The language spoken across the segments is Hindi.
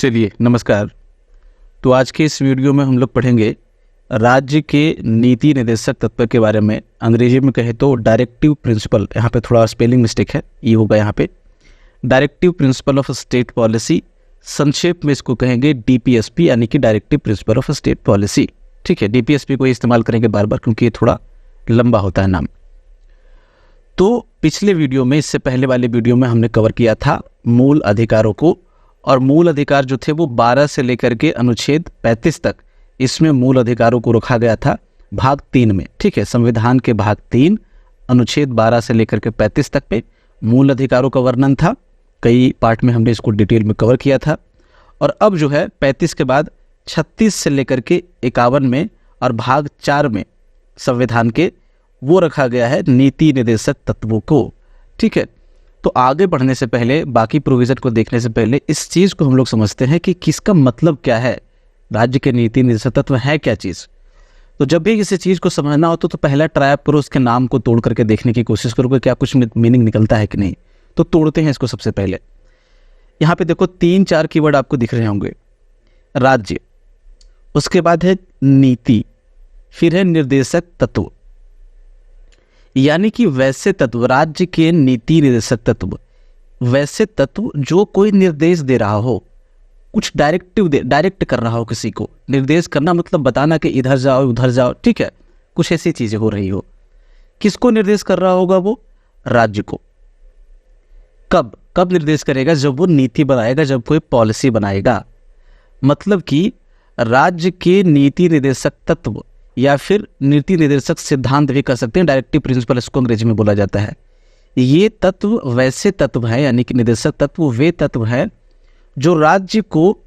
चलिए नमस्कार। तो आज के इस वीडियो में हम लोग पढ़ेंगे राज्य के नीति निर्देशक तत्व के बारे में। अंग्रेजी में कहे तो डायरेक्टिव प्रिंसिपल, यहाँ पे थोड़ा स्पेलिंग मिस्टेक है, ये होगा यहाँ पे directive principle of state policy. संक्षेप में इसको कहेंगे डीपीएसपी, यानी कि directive principle of state policy. ठीक है, डीपीएसपी को इस्तेमाल करेंगे बार बार क्योंकि ये थोड़ा लंबा होता है नाम। तो पिछले वीडियो में, इससे पहले वाले वीडियो में हमने कवर किया था मूल अधिकारों को, और मूल अधिकार जो थे वो 12 से लेकर के अनुच्छेद 35 तक इसमें मूल अधिकारों को रखा गया था भाग 3 में। ठीक है, संविधान के भाग 3 अनुच्छेद 12 से लेकर के 35 तक पे मूल अधिकारों का वर्णन था। कई पार्ट में हमने इसको डिटेल में कवर किया था। और अब जो है 35 के बाद 36 से लेकर के 51 में और भाग 4 में संविधान के वो रखा गया है नीति निर्देशक तत्वों को। ठीक है, तो आगे बढ़ने से पहले, बाकी प्रोविजन को देखने से पहले इस चीज़ को हम लोग समझते हैं कि किसका मतलब क्या है, राज्य के नीति निर्देशक तत्व है क्या चीज़। तो जब भी किसी चीज़ को समझना हो तो पहला ट्राई करो, उसके नाम को तोड़ करके देखने की कोशिश करोगे क्या कुछ मीनिंग निकलता है कि नहीं। तो तोड़ते हैं इसको। सबसे पहले यहाँ पे देखो 3-4 कीवर्ड आपको दिख रहे होंगे। राज्य, उसके बाद है नीति, फिर है निर्देशक तत्व, यानी कि वैसे तत्व, राज्य के नीति निर्देशक तत्व, वैसे तत्व जो कोई निर्देश दे रहा हो, कुछ डायरेक्ट कर रहा हो किसी को। निर्देश करना मतलब बताना कि इधर जाओ उधर जाओ। ठीक है, कुछ ऐसी चीजें हो रही हो। किसको निर्देश कर रहा होगा वो? राज्य को। कब निर्देश करेगा? जब वो नीति बनाएगा, जब कोई पॉलिसी बनाएगा। मतलब कि राज्य के नीति निर्देशक तत्व या फिर नीति निर्देशक सिद्धांत भी कर सकते हैं, डायरेक्टिव प्रिंसिपल इसको अंग्रेजी में बोला जाता है। ये तत्व वैसे तत्व है, यानी कि निर्देशक तत्व वे तत्व है जो राज्य को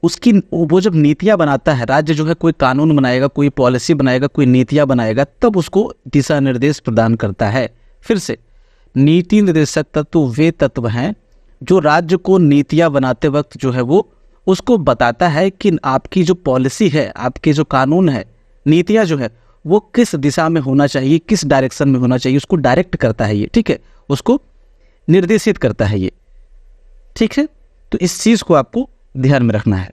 उसकी वो जब नीतियां बनाता है, राज्य जो है कोई कानून बनाएगा, कोई पॉलिसी बनाएगा, कोई नीतियां बनाएगा, तब उसको दिशा निर्देश प्रदान करता है। फिर से, नीति निर्देशक तत्व वे तत्व हैं जो राज्य को नीतियां बनाते वक्त जो है वो उसको बताता है कि आपकी जो पॉलिसी है, आपके जो कानून है, नीतियां जो है वो किस दिशा में होना चाहिए, किस डायरेक्शन में होना चाहिए, उसको डायरेक्ट करता है ये। ठीक है, उसको निर्देशित करता है ये। ठीक है, तो इस चीज को आपको ध्यान में रखना है।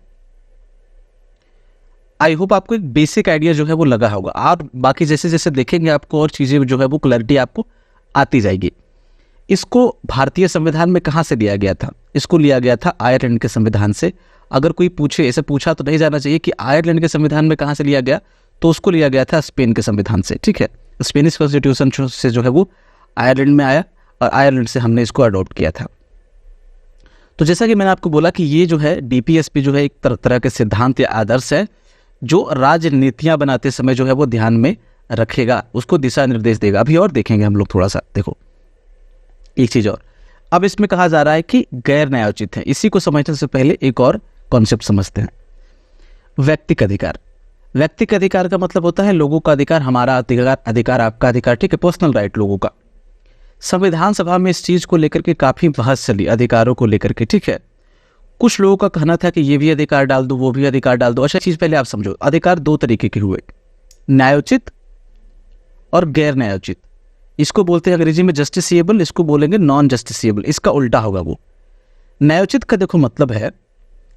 आई होप आपको एक बेसिक आइडिया जो है वो लगा होगा। आप बाकी जैसे जैसे देखेंगे आपको और चीजें जो है वो क्लैरिटी आपको आती जाएगी। इसको भारतीय संविधान में कहां से लिया गया था? इसको लिया गया था आयरलैंड के संविधान से। अगर कोई पूछे, ऐसे पूछा तो नहीं जाना चाहिए कि आयरलैंड के संविधान में कहां से लिया गया, तो उसको लिया गया था स्पेन के संविधान से। ठीक है, स्पेनिश कॉन्स्टिट्यूशन से जो है वो आयरलैंड में आया और आयरलैंड से हमने इसको अडॉप्ट किया था। तो जैसा कि मैंने आपको बोला कि ये जो है डीपीएसपी जो है एक तरह के सिद्धांत या आदर्श है जो राजनीतियां बनाते समय जो है वो ध्यान में रखेगा, उसको दिशा निर्देश देगा। अभी और देखेंगे हम लोग थोड़ा सा। देखो एक चीज और, अब इसमें कहा जा रहा है कि गैर न्यायोचित है। इसी को समझने से पहले एक और कॉन्सेप्ट समझते हैं। व्यक्तिगत अधिकार। व्यक्तिगत अधिकार का मतलब होता है लोगों का अधिकार, हमारा अधिकार आपका अधिकार। ठीक है, पर्सनल राइट लोगों का। संविधान सभा में इस चीज को लेकर के काफी बहस चली, अधिकारों को लेकर के। ठीक है, कुछ लोगों का कहना था कि ये भी अधिकार डाल दो, वो भी अधिकार डाल दो। अच्छा चीज पहले आप समझो, अधिकार दो तरीके के हुए, न्यायोचित और गैर न्यायोचित। इसको बोलते हैं अंग्रेजी में जस्टिसिएबल, इसको बोलेंगे नॉन जस्टिसिएबल। इसका उल्टा होगा वो। न्यायोचित का देखो मतलब है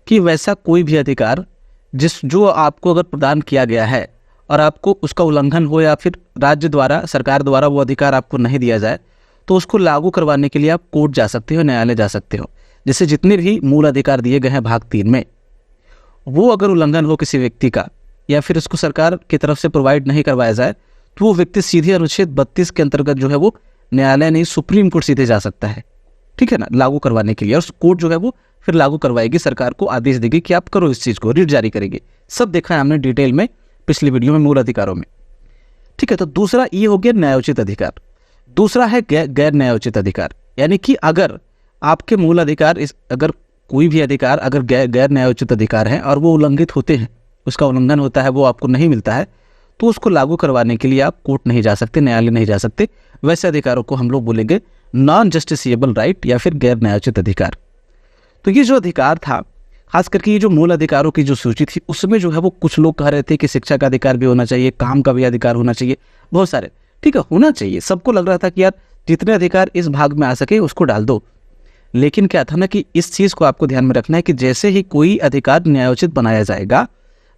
कि वैसा कोई भी अधिकार जो आपको अगर प्रदान किया गया है और आपको उसका उल्लंघन हो या फिर राज्य द्वारा, सरकार द्वारा वो अधिकार आपको नहीं दिया जाए, तो उसको लागू करवाने के लिए आप कोर्ट जा सकते हो, न्यायालय जा सकते हो। जैसे जितने भी मूल अधिकार दिए गए हैं भाग 3 में, वो अगर उल्लंघन हो किसी व्यक्ति का या फिर उसको सरकार की तरफ से प्रोवाइड नहीं करवाया जाए, तो वो व्यक्ति सीधे अनुच्छेद 32 के अंतर्गत जो है वो न्यायालय नहीं, सुप्रीम कोर्ट सीधे जा सकता है। ठीक है ना, लागू करवाने के लिए। और कोर्ट जो है वो फिर लागू करवाएगी, सरकार को आदेश देगी कि आप करो इस चीज को, रिट जारी करेगी। सब देखा है हमने डिटेल में पिछली वीडियो में मूल अधिकारों में। ठीक है, तो दूसरा ये हो गया न्यायोचित अधिकार। दूसरा है गैर न्यायोचित अधिकार, यानी कि अगर आपके मूल अधिकार, अगर कोई भी अधिकार अगर गैर न्यायोचित अधिकार है और वो उल्लंघित होते हैं, उसका उल्लंघन होता है, वो आपको नहीं मिलता है, तो उसको लागू करवाने के लिए आप कोर्ट नहीं जा सकते, न्यायालय नहीं जा सकते। वैसे अधिकारों को हम लोग बोलेंगे नॉन जस्टिसिएबल राइट या फिर गैर न्यायोचित अधिकार। तो ये जो अधिकार था, खास करके ये जो मूल अधिकारों की जो सूची थी, उसमें जो है वो कुछ लोग कह रहे थे कि शिक्षा का अधिकार भी होना चाहिए, काम का भी अधिकार होना चाहिए, बहुत सारे। ठीक है, होना चाहिए, सबको लग रहा था कि यार जितने अधिकार इस भाग में आ सके उसको डाल दो। लेकिन क्या था ना कि इस चीज को आपको ध्यान में रखना है कि जैसे ही कोई अधिकार न्यायोचित बनाया जाएगा,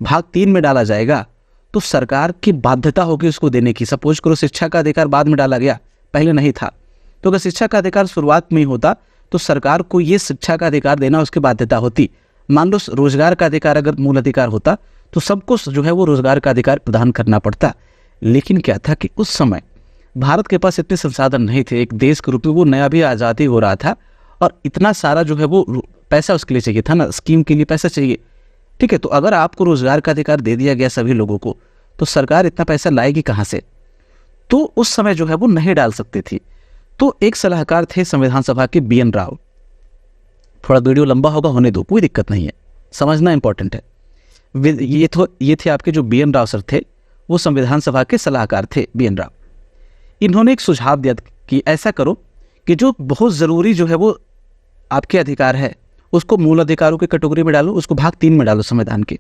भाग 3 में डाला जाएगा, तो सरकार की बाध्यता होगी उसको देने की। सपोज करो शिक्षा का अधिकार बाद में डाला गया, पहले नहीं था, तो अगर शिक्षा का अधिकार शुरुआत में ही होता तो सरकार को ये शिक्षा का अधिकार देना उसकी बाध्यता होती। मान लो रोजगार का अधिकार अगर मूल अधिकार होता तो सबको जो है वो रोजगार का अधिकार प्रदान करना पड़ता। लेकिन क्या था कि उस समय भारत के पास इतने संसाधन नहीं थे, एक देश के रूप में वो नया भी आज़ादी हो रहा था और इतना सारा जो है वो पैसा उसके लिए चाहिए था ना, स्कीम के लिए पैसा चाहिए, ठीक है। तो अगर आपको रोजगार का अधिकार दे दिया गया सभी लोगों को, तो सरकार इतना पैसा लाएगी कहाँ से? तो उस समय जो है वो नहीं डाल सकती थी। तो एक सलाहकार थे संविधान सभा के BN राव, थोड़ा वीडियो लंबा होगा, होने दो, कोई दिक्कत नहीं है, समझना इंपॉर्टेंट है। ये थे आपके जो BN राव सर थे, वो संविधान सभा के सलाहकार थे BN राव। इन्होंने एक सुझाव दिया कि ऐसा करो कि जो बहुत ज़रूरी जो है वो आपके अधिकार है उसको मूल अधिकारों की कैटेगरी में डालो, उसको भाग 3 में डालो संविधान के,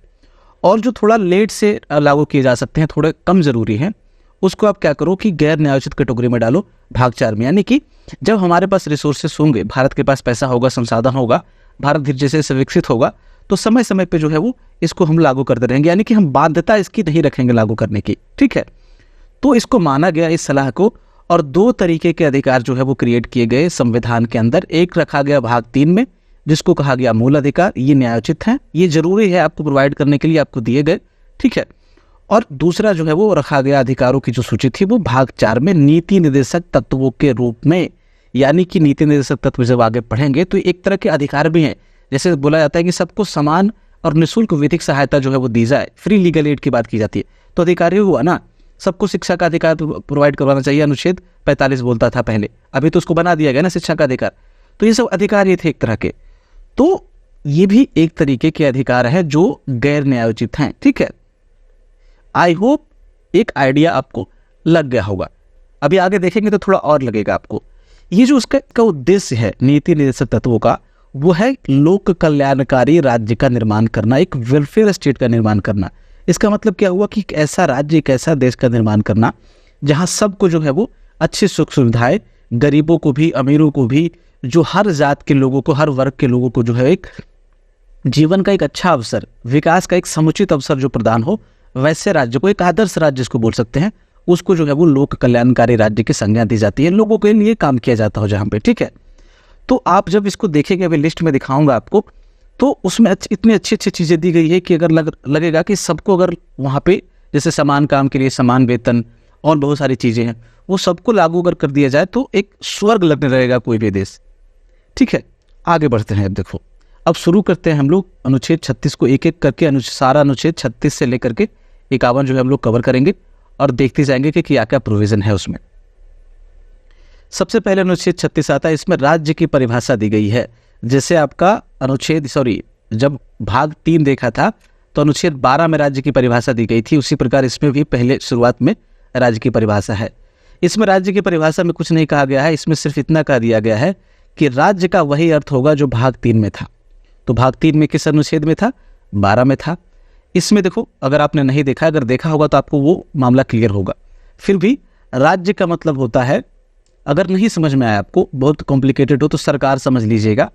और जो थोड़ा लेट से लागू किए जा सकते हैं, थोड़े कम ज़रूरी हैं, उसको आप क्या करो कि गैर न्यायोचित कैटेगरी में डालो भाग 4 में। यानी कि जब हमारे पास रिसोर्सेस होंगे, भारत के पास पैसा होगा, संसाधन होगा, भारत धीरे जैसे से विकसित होगा, तो समय समय पे जो है वो इसको हम लागू करते रहेंगे, यानी कि हम बाध्यता इसकी नहीं रखेंगे लागू करने की, ठीक है। तो इसको माना गया इस सलाह को, और 2 तरीके के अधिकार जो है वो क्रिएट किए गए संविधान के अंदर। एक रखा गया भाग 3 में जिसको कहा गया मूल अधिकार, ये न्यायोचित है, ये जरूरी है आपको प्रोवाइड करने के लिए, आपको दिए गए, ठीक है। और दूसरा जो है वो रखा गया अधिकारों की जो सूची थी वो भाग 4 में नीति निर्देशक तत्वों के रूप में। यानी कि नीति निर्देशक तत्व जब आगे पढ़ेंगे तो एक तरह के अधिकार भी हैं, जैसे बोला जाता है कि सबको समान और निःशुल्क विधिक सहायता जो है वो दी जाए, फ्री लीगल एड की बात की जाती है, तो अधिकार ही हुआ ना, सबको शिक्षा का अधिकार प्रोवाइड करवाना चाहिए, अनुच्छेद 45 बोलता था पहले, अभी तो उसको बना दिया गया ना शिक्षा का अधिकार। तो ये सब अधिकार ये थे एक तरह के, तो ये भी एक तरीके के अधिकार है जो गैर न्यायोचित हैं, ठीक है। आई होप एक आइडिया आपको लग गया होगा, अभी आगे देखेंगे तो थोड़ा और लगेगा आपको। ये जो उसका उद्देश्य है नीति निर्देशक तत्वों का, वो है लोक कल्याणकारी राज्य का निर्माण करना, एक वेलफेयर स्टेट का निर्माण करना। इसका मतलब क्या हुआ कि एक ऐसा राज्य, एक ऐसा देश का निर्माण करना जहां सबको जो है वो अच्छी सुख सुविधाएं, गरीबों को भी, अमीरों को भी, जो हर जात के लोगों को, हर वर्ग के लोगों को जो है एक जीवन का एक अच्छा अवसर, विकास का एक समुचित अवसर जो प्रदान हो, वैसे राज्य को, एक आदर्श राज्य जिसको बोल सकते हैं, उसको जो है वो लोक कल्याणकारी राज्य की संज्ञा दी जाती है, लोगों के लिए काम किया जाता हो जहाँ पे, ठीक है। तो आप जब इसको देखेंगे, अभी लिस्ट में दिखाऊंगा आपको, तो उसमें इतनी अच्छी अच्छी चीज़ें दी गई है कि अगर लगेगा कि सबको, अगर वहाँ पे जैसे समान काम के लिए समान वेतन और बहुत सारी चीज़ें हैं, वो सबको लागू अगर कर दिया जाए तो एक स्वर्ग लगने रहेगा कोई भी देश, ठीक है। आगे बढ़ते हैं, अब देखो, अब शुरू करते हैं हम लोग अनुच्छेद 36 को एक एक करके, सारा अनुच्छेद 36 से लेकर के 51 जो है हम लोग कवर करेंगे और देखते जाएंगे कि क्या क्या प्रोविजन है उसमें। सबसे पहले अनुच्छेद 36 आता है, इसमें राज्य की परिभाषा दी गई है। जैसे आपका जब भाग 3 देखा था तो अनुच्छेद 12 में राज्य की परिभाषा दी गई थी, उसी प्रकार इसमें भी पहले शुरुआत में राज्य की परिभाषा है। इसमें राज्य की परिभाषा में कुछ नहीं कहा गया है, इसमें सिर्फ इतना कह दिया गया है कि राज्य का वही अर्थ होगा जो भाग 3 में था। तो भाग 3 में किस अनुच्छेद में था? 12 में था। इसमें देखो, अगर आपने नहीं देखा, अगर देखा होगा तो आपको वो मामला क्लियर होगा। फिर भी राज्य का मतलब होता है, अगर नहीं समझ में आया आपको, बहुत कॉम्प्लिकेटेड हो, तो सरकार समझ लीजिएगा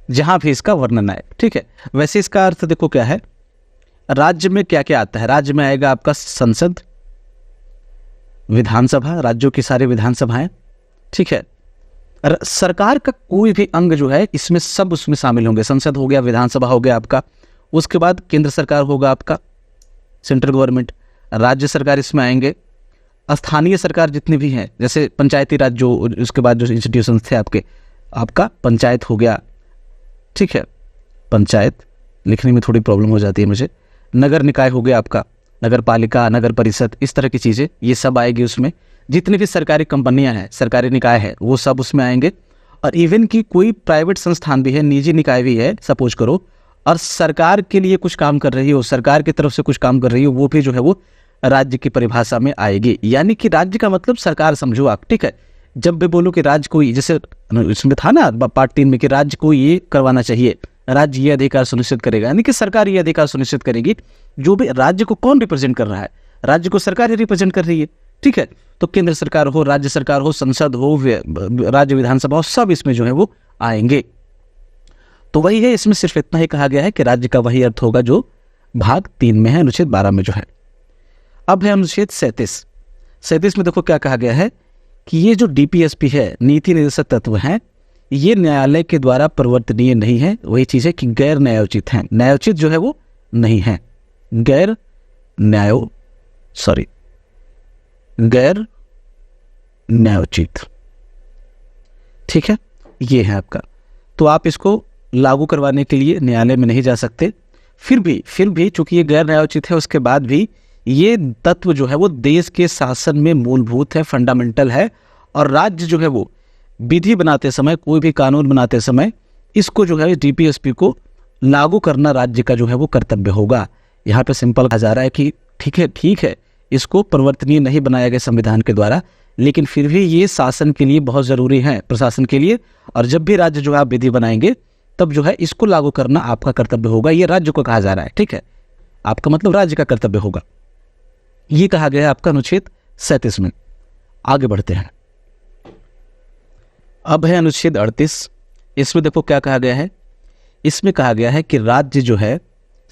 जहां भी इसका वर्णन आए, ठीक है। वैसे इसका अर्थ देखो क्या है, राज्य में क्या क्या आता है। राज्य में आएगा आपका संसद, विधानसभा, राज्यों की सारी विधानसभाएं, ठीक है। सरकार का कोई भी अंग जो है इसमें सब उसमें शामिल होंगे। संसद हो गया, विधानसभा हो गया आपका, उसके बाद केंद्र सरकार होगा आपका, सेंट्रल गवर्नमेंट, राज्य सरकार इसमें आएंगे, स्थानीय सरकार जितने भी हैं, जैसे पंचायती राज, जो उसके बाद जो इंस्टीट्यूशन थे आपका पंचायत हो गया, ठीक है, पंचायत लिखने में थोड़ी प्रॉब्लम हो जाती है मुझे, नगर निकाय हो गया आपका, नगर पालिका, नगर परिषद, इस तरह की चीज़ें, ये सब आएगी उसमें। जितनी भी सरकारी कंपनियां हैं, सरकारी निकाय है, वो सब उसमें आएंगे। और इवन की कोई प्राइवेट संस्थान भी है, निजी निकाय भी है, सपोज करो, और सरकार के लिए कुछ काम कर रही हो, सरकार की तरफ से कुछ काम कर रही हो, वो भी जो है वो राज्य की परिभाषा में आएगी। यानी कि राज्य का मतलब सरकार समझो आप, ठीक है। जब भी बोलो कि राज्य को, जैसे इसमें था ना पार्ट 3 में कि राज्य को ये करवाना चाहिए, राज्य ये अधिकार सुनिश्चित करेगा, यानी कि सरकार ये अधिकार सुनिश्चित करेगी। जो भी राज्य को कौन रिप्रेजेंट कर रहा है, राज्य को सरकार ही रिप्रेजेंट कर रही है, ठीक है। तो केंद्र सरकार हो, राज्य सरकार हो, संसद हो, राज्य विधानसभा हो, सब इसमें जो है वो आएंगे। तो वही है, इसमें सिर्फ इतना ही कहा गया है कि राज्य का वही अर्थ होगा जो भाग 3 में है, अनुच्छेद 12 में जो है। अब है अनुच्छेद 37 में देखो क्या कहा गया है कि ये जो डीपीएसपी है, नीति निर्देशक तत्व हैं, ये न्यायालय के द्वारा परिवर्तनीय नहीं है। वही चीज है कि गैर न्यायोचित हैं, न्यायोचित जो है वो नहीं है, गैर न्यायोचित, ठीक है, ये है आपका। तो आप इसको लागू करवाने के लिए न्यायालय में नहीं जा सकते। फिर भी चूंकि ये गैर न्यायोचित है, उसके बाद भी ये तत्व जो है वो देश के शासन में मूलभूत है, फंडामेंटल है। और राज्य जो है वो विधि बनाते समय, कोई भी कानून बनाते समय इसको जो है डीपीएसपी को लागू करना राज्य का जो है वो कर्तव्य होगा। यहाँ पे सिंपल कहा जा रहा है कि ठीक है इसको परिवर्तनीय नहीं बनाया गया संविधान के द्वारा, लेकिन फिर भी ये शासन के लिए बहुत जरूरी है, प्रशासन के लिए। और जब भी राज्य जो है आप विधि बनाएंगे तब जो है इसको लागू करना आपका कर्तव्य होगा। ये राज्य को कहा जा रहा है, ठीक है, आपका मतलब राज्य का कर्तव्य होगा। ये कहा गया है आपका अनुच्छेद 37 में। आगे बढ़ते हैं, अब है अनुच्छेद 38। इसमें देखो क्या कहा गया है, इसमें कहा गया है कि राज्य जो है,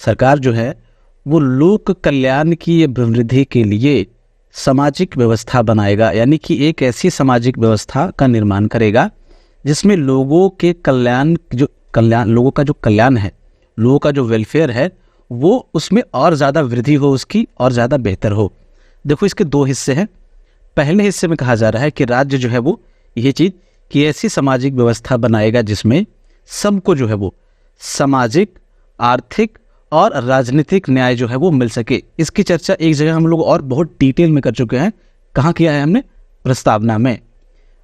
सरकार जो है वो लोक कल्याण की अभिवृद्धि के लिए सामाजिक व्यवस्था बनाएगा, यानी कि एक ऐसी सामाजिक व्यवस्था का निर्माण करेगा जिसमें लोगों के लोगों का जो कल्याण है, लोगों का जो वेलफेयर है, वो उसमें और ज़्यादा वृद्धि हो, उसकी और ज़्यादा बेहतर हो। देखो इसके 2 हिस्से हैं। पहले हिस्से में कहा जा रहा है कि राज्य जो है वो ये चीज़ कि ऐसी सामाजिक व्यवस्था बनाएगा जिसमें सबको जो है वो सामाजिक, आर्थिक और राजनीतिक न्याय जो है वो मिल सके। इसकी चर्चा एक जगह हम लोग और बहुत डिटेल में कर चुके हैं। कहाँ किया है हमने? प्रस्तावना में।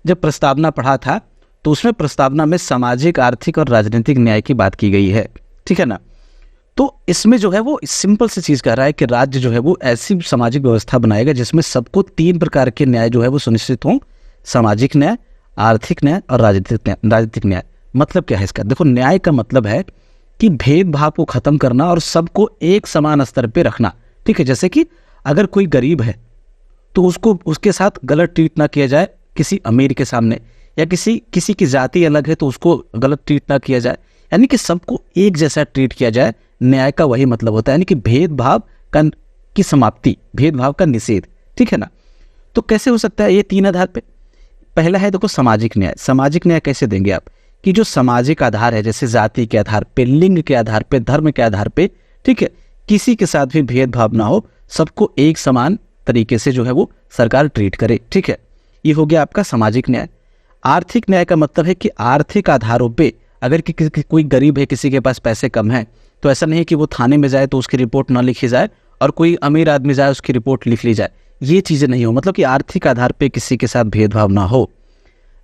जब प्रस्तावना पढ़ा था तो उसमें प्रस्तावना में सामाजिक, आर्थिक और राजनीतिक न्याय की बात की गई है, ठीक है ना। तो इसमें जो है वो सिंपल सी चीज कह रहा है कि राज्य जो है वो ऐसी सामाजिक व्यवस्था बनाएगा जिसमें सबको 3 प्रकार के न्याय जो है वो सुनिश्चित हों, सामाजिक न्याय, आर्थिक न्याय और राजनीतिक न्याय। मतलब क्या है इसका? देखो, न्याय का मतलब है कि भेदभाव को खत्म करना और सबको एक समान स्तर पे रखना, ठीक है। जैसे कि अगर कोई गरीब है तो उसके साथ गलत ट्रीट ना किया जाए किसी अमीर के सामने, या किसी की जाति अलग है तो उसको गलत ट्रीट ना किया जाए, यानी कि सबको एक जैसा ट्रीट किया जाए। न्याय का वही मतलब होता है, यानी कि भेदभाव की समाप्ति, भेदभाव का निषेध, ठीक है ना। तो कैसे हो सकता है? ये 3 आधार पे। पहला है देखो सामाजिक न्याय। सामाजिक न्याय कैसे देंगे आप? कि जो सामाजिक आधार है, जैसे जाति के आधार पे, लिंग के आधार पे, धर्म के आधार पे, ठीक है, किसी के साथ भी भेदभाव ना हो, सबको एक समान तरीके से जो है वो सरकार ट्रीट करे, ठीक है। ये हो गया आपका सामाजिक न्याय। आर्थिक न्याय का मतलब है कि आर्थिक आधारों पे अगर कोई गरीब है, किसी के पास पैसे कम है, तो ऐसा नहीं है कि वो थाने में जाए तो उसकी रिपोर्ट ना लिखी जाए और कोई अमीर आदमी जाए उसकी रिपोर्ट लिख ली जाए। ये चीजें नहीं हो, मतलब कि आर्थिक आधार पे किसी के साथ भेदभाव ना हो।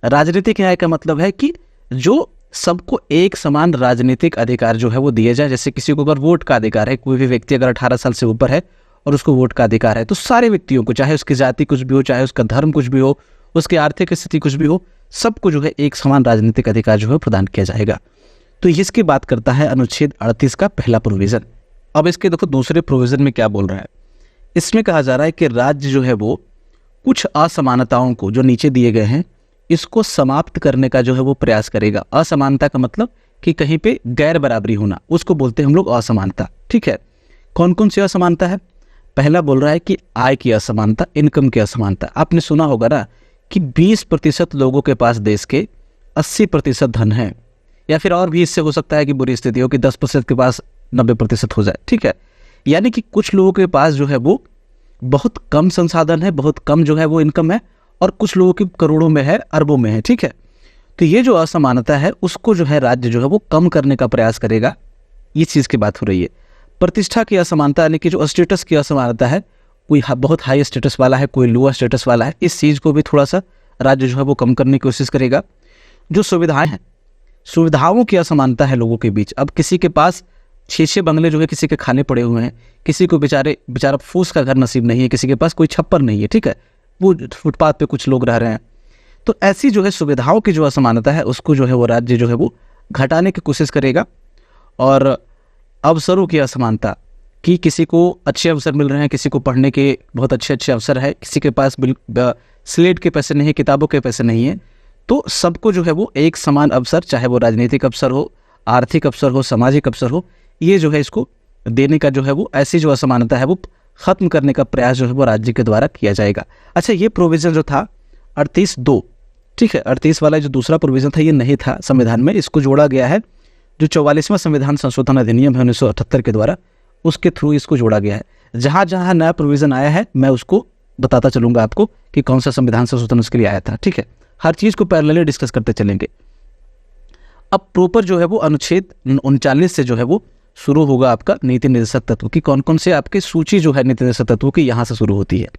राजनीतिक न्याय का मतलब है कि जो सबको एक समान राजनीतिक अधिकार जो है वो दिए जाए। जैसे किसी को अगर वोट का अधिकार है, कोई भी व्यक्ति अगर 18 साल से ऊपर है और उसको वोट का अधिकार है, तो सारे व्यक्तियों को, चाहे उसकी जाति कुछ भी हो, चाहे उसका धर्म कुछ भी हो, उसकी आर्थिक स्थिति कुछ भी हो, सबको जो है एक समान राजनीतिक अधिकार जो है प्रदान किया जाएगा। तो इसकी बात करता है अनुच्छेद 38 का पहला प्रोविजन। अब इसके देखो दूसरे प्रोविजन में क्या बोल रहा है। इसमें कहा जा रहा है कि राज्य जो है वो कुछ असमानताओं को जो नीचे दिए गए हैं, इसको समाप्त करने का जो है वो प्रयास करेगा। असमानता का मतलब कि कहीं पे गैर बराबरी होना, उसको बोलते हैं हम लोग असमानता, ठीक है। कौन कौन सी असमानता है? पहला बोल रहा है कि आय की असमानता, इनकम की असमानता। आपने सुना होगा ना कि 20% लोगों के पास देश के 80% धन है, या फिर और भी इससे हो सकता है कि बुरी स्थिति हो कि 10% के पास 90% हो जाए, ठीक है। यानी कि कुछ लोगों के पास जो है वो बहुत कम संसाधन है, बहुत कम जो है वो इनकम है, और कुछ लोगों की करोड़ों में है, अरबों में है, ठीक है। तो ये जो असमानता है उसको जो है राज्य जो है वो कम करने का प्रयास करेगा। ये चीज की बात हो रही है। प्रतिष्ठा की असमानता, यानी कि जो स्टेटस की असमानता है, कोई बहुत हाई स्टेटस वाला है, कोई लोअर स्टेटस वाला है, इस चीज को भी थोड़ा सा राज्य जो है वो कम करने की कोशिश करेगा। जो सुविधाएं हैं, सुविधाओं की असमानता है लोगों के बीच। अब किसी के पास 6 बंगले जो है किसी के खाने पड़े हुए हैं, किसी को बेचारा फूस का घर नसीब नहीं है, किसी के पास कोई छप्पर नहीं है, ठीक है, वो फुटपाथ पे कुछ लोग रह रहे हैं। तो ऐसी जो है सुविधाओं की जो असमानता है उसको जो है वो राज्य जो है वो घटाने की कोशिश करेगा। और अवसरों की असमानता, कि किसी को अच्छे अवसर मिल रहे हैं, किसी को पढ़ने के बहुत अच्छे अच्छे अवसर है, किसी के पास स्लेट के पैसे नहीं है, किताबों के पैसे नहीं है, तो सबको जो है वो एक समान अवसर, चाहे वो राजनीतिक अवसर हो, आर्थिक अवसर हो, सामाजिक अवसर हो, ये जो है इसको देने का जो है वो ऐसी जो असमानता है वो खत्म करने का प्रयास जो है वो राज्य के द्वारा किया जाएगा। अच्छा, ये प्रोविजन जो था 38(2), ठीक है, 38 वाला जो दूसरा प्रोविजन था ये नहीं था संविधान में, इसको जोड़ा गया है जो 44वां संविधान संशोधन अधिनियम है 1978 के द्वारा, उसके थ्रू इसको जोड़ा गया है। जहाँ जहाँ नया प्रोविजन आया है मैं उसको बताता चलूंगा आपको कि कौन सा संविधान संशोधन उसके लिए आया था, ठीक है, हर चीज़ को पैरेलली डिस्कस करते चलेंगे। अब प्रॉपर जो है वो अनुच्छेद 39 से जो है वो शुरू होगा आपका नीति निर्देशक तत्व की, कौन कौन से आपके सूची जो है नीति निर्देशक तत्वों की यहाँ से शुरू होती है,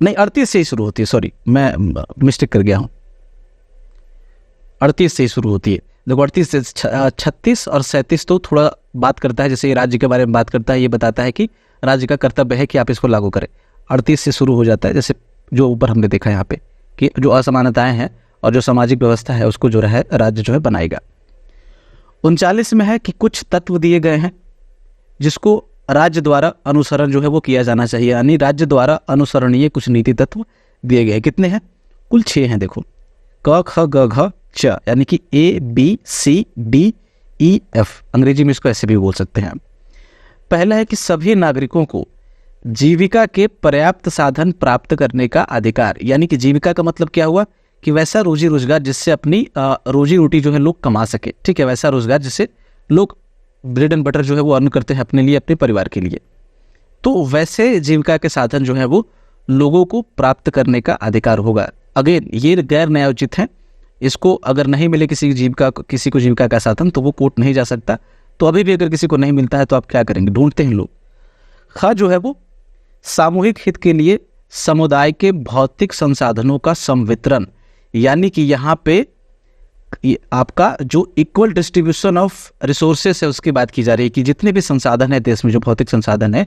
नहीं 38 से ही शुरू होती है, सॉरी मैं मिस्टेक कर गया हूँ, 38 से ही शुरू होती है। देखो 38 से 36 और 37 तो थोड़ा बात करता है, जैसे ये राज्य के बारे में बात करता है, ये बताता है कि राज्य का कर्तव्य है कि आप इसको लागू करें। 38 से शुरू हो जाता है, जैसे जो ऊपर हमने देखा यहाँ पे कि जो असमानताएं हैं और जो सामाजिक व्यवस्था है उसको जो है राज्य जो है बनाएगा। 39 में है कि कुछ तत्व दिए गए हैं जिसको राज्य द्वारा अनुसरण जो है वो किया जाना चाहिए, यानी राज्य द्वारा अनुसरणीय कुछ नीति तत्व दिए गए। कितने हैं? कुल 6 हैं। देखो क ख ग घ च, यानी कि ABCDEF, अंग्रेजी में इसको ऐसे भी बोल सकते हैं। पहला है कि सभी नागरिकों को जीविका के पर्याप्त साधन प्राप्त करने का अधिकार, यानी कि जीविका का मतलब क्या हुआ कि वैसा रोजी रोजगार जिससे अपनी रोजी रोटी जो है लोग कमा सके, ठीक है, वैसा रोजगार जिससे लोग ब्रेड एंड बटर जो है वो अर्न करते हैं अपने लिए, अपने परिवार के लिए, तो वैसे जीविका के साधन जो है वो लोगों को प्राप्त करने का अधिकार होगा। अगेन ये गैर न्यायोचित है, इसको अगर नहीं मिले किसी को जीविका का साधन तो वो कोर्ट नहीं जा सकता। तो अभी भी अगर किसी को नहीं मिलता है तो आप क्या करेंगे? ढूंढते हैं लोग। ख जो है वो सामूहिक हित के लिए समुदाय के भौतिक संसाधनों का संवितरण, यानी कि यहाँ पे आपका जो इक्वल डिस्ट्रीब्यूशन ऑफ रिसोर्सेस है उसकी बात की जा रही है कि जितने भी संसाधन है देश में, जो भौतिक संसाधन है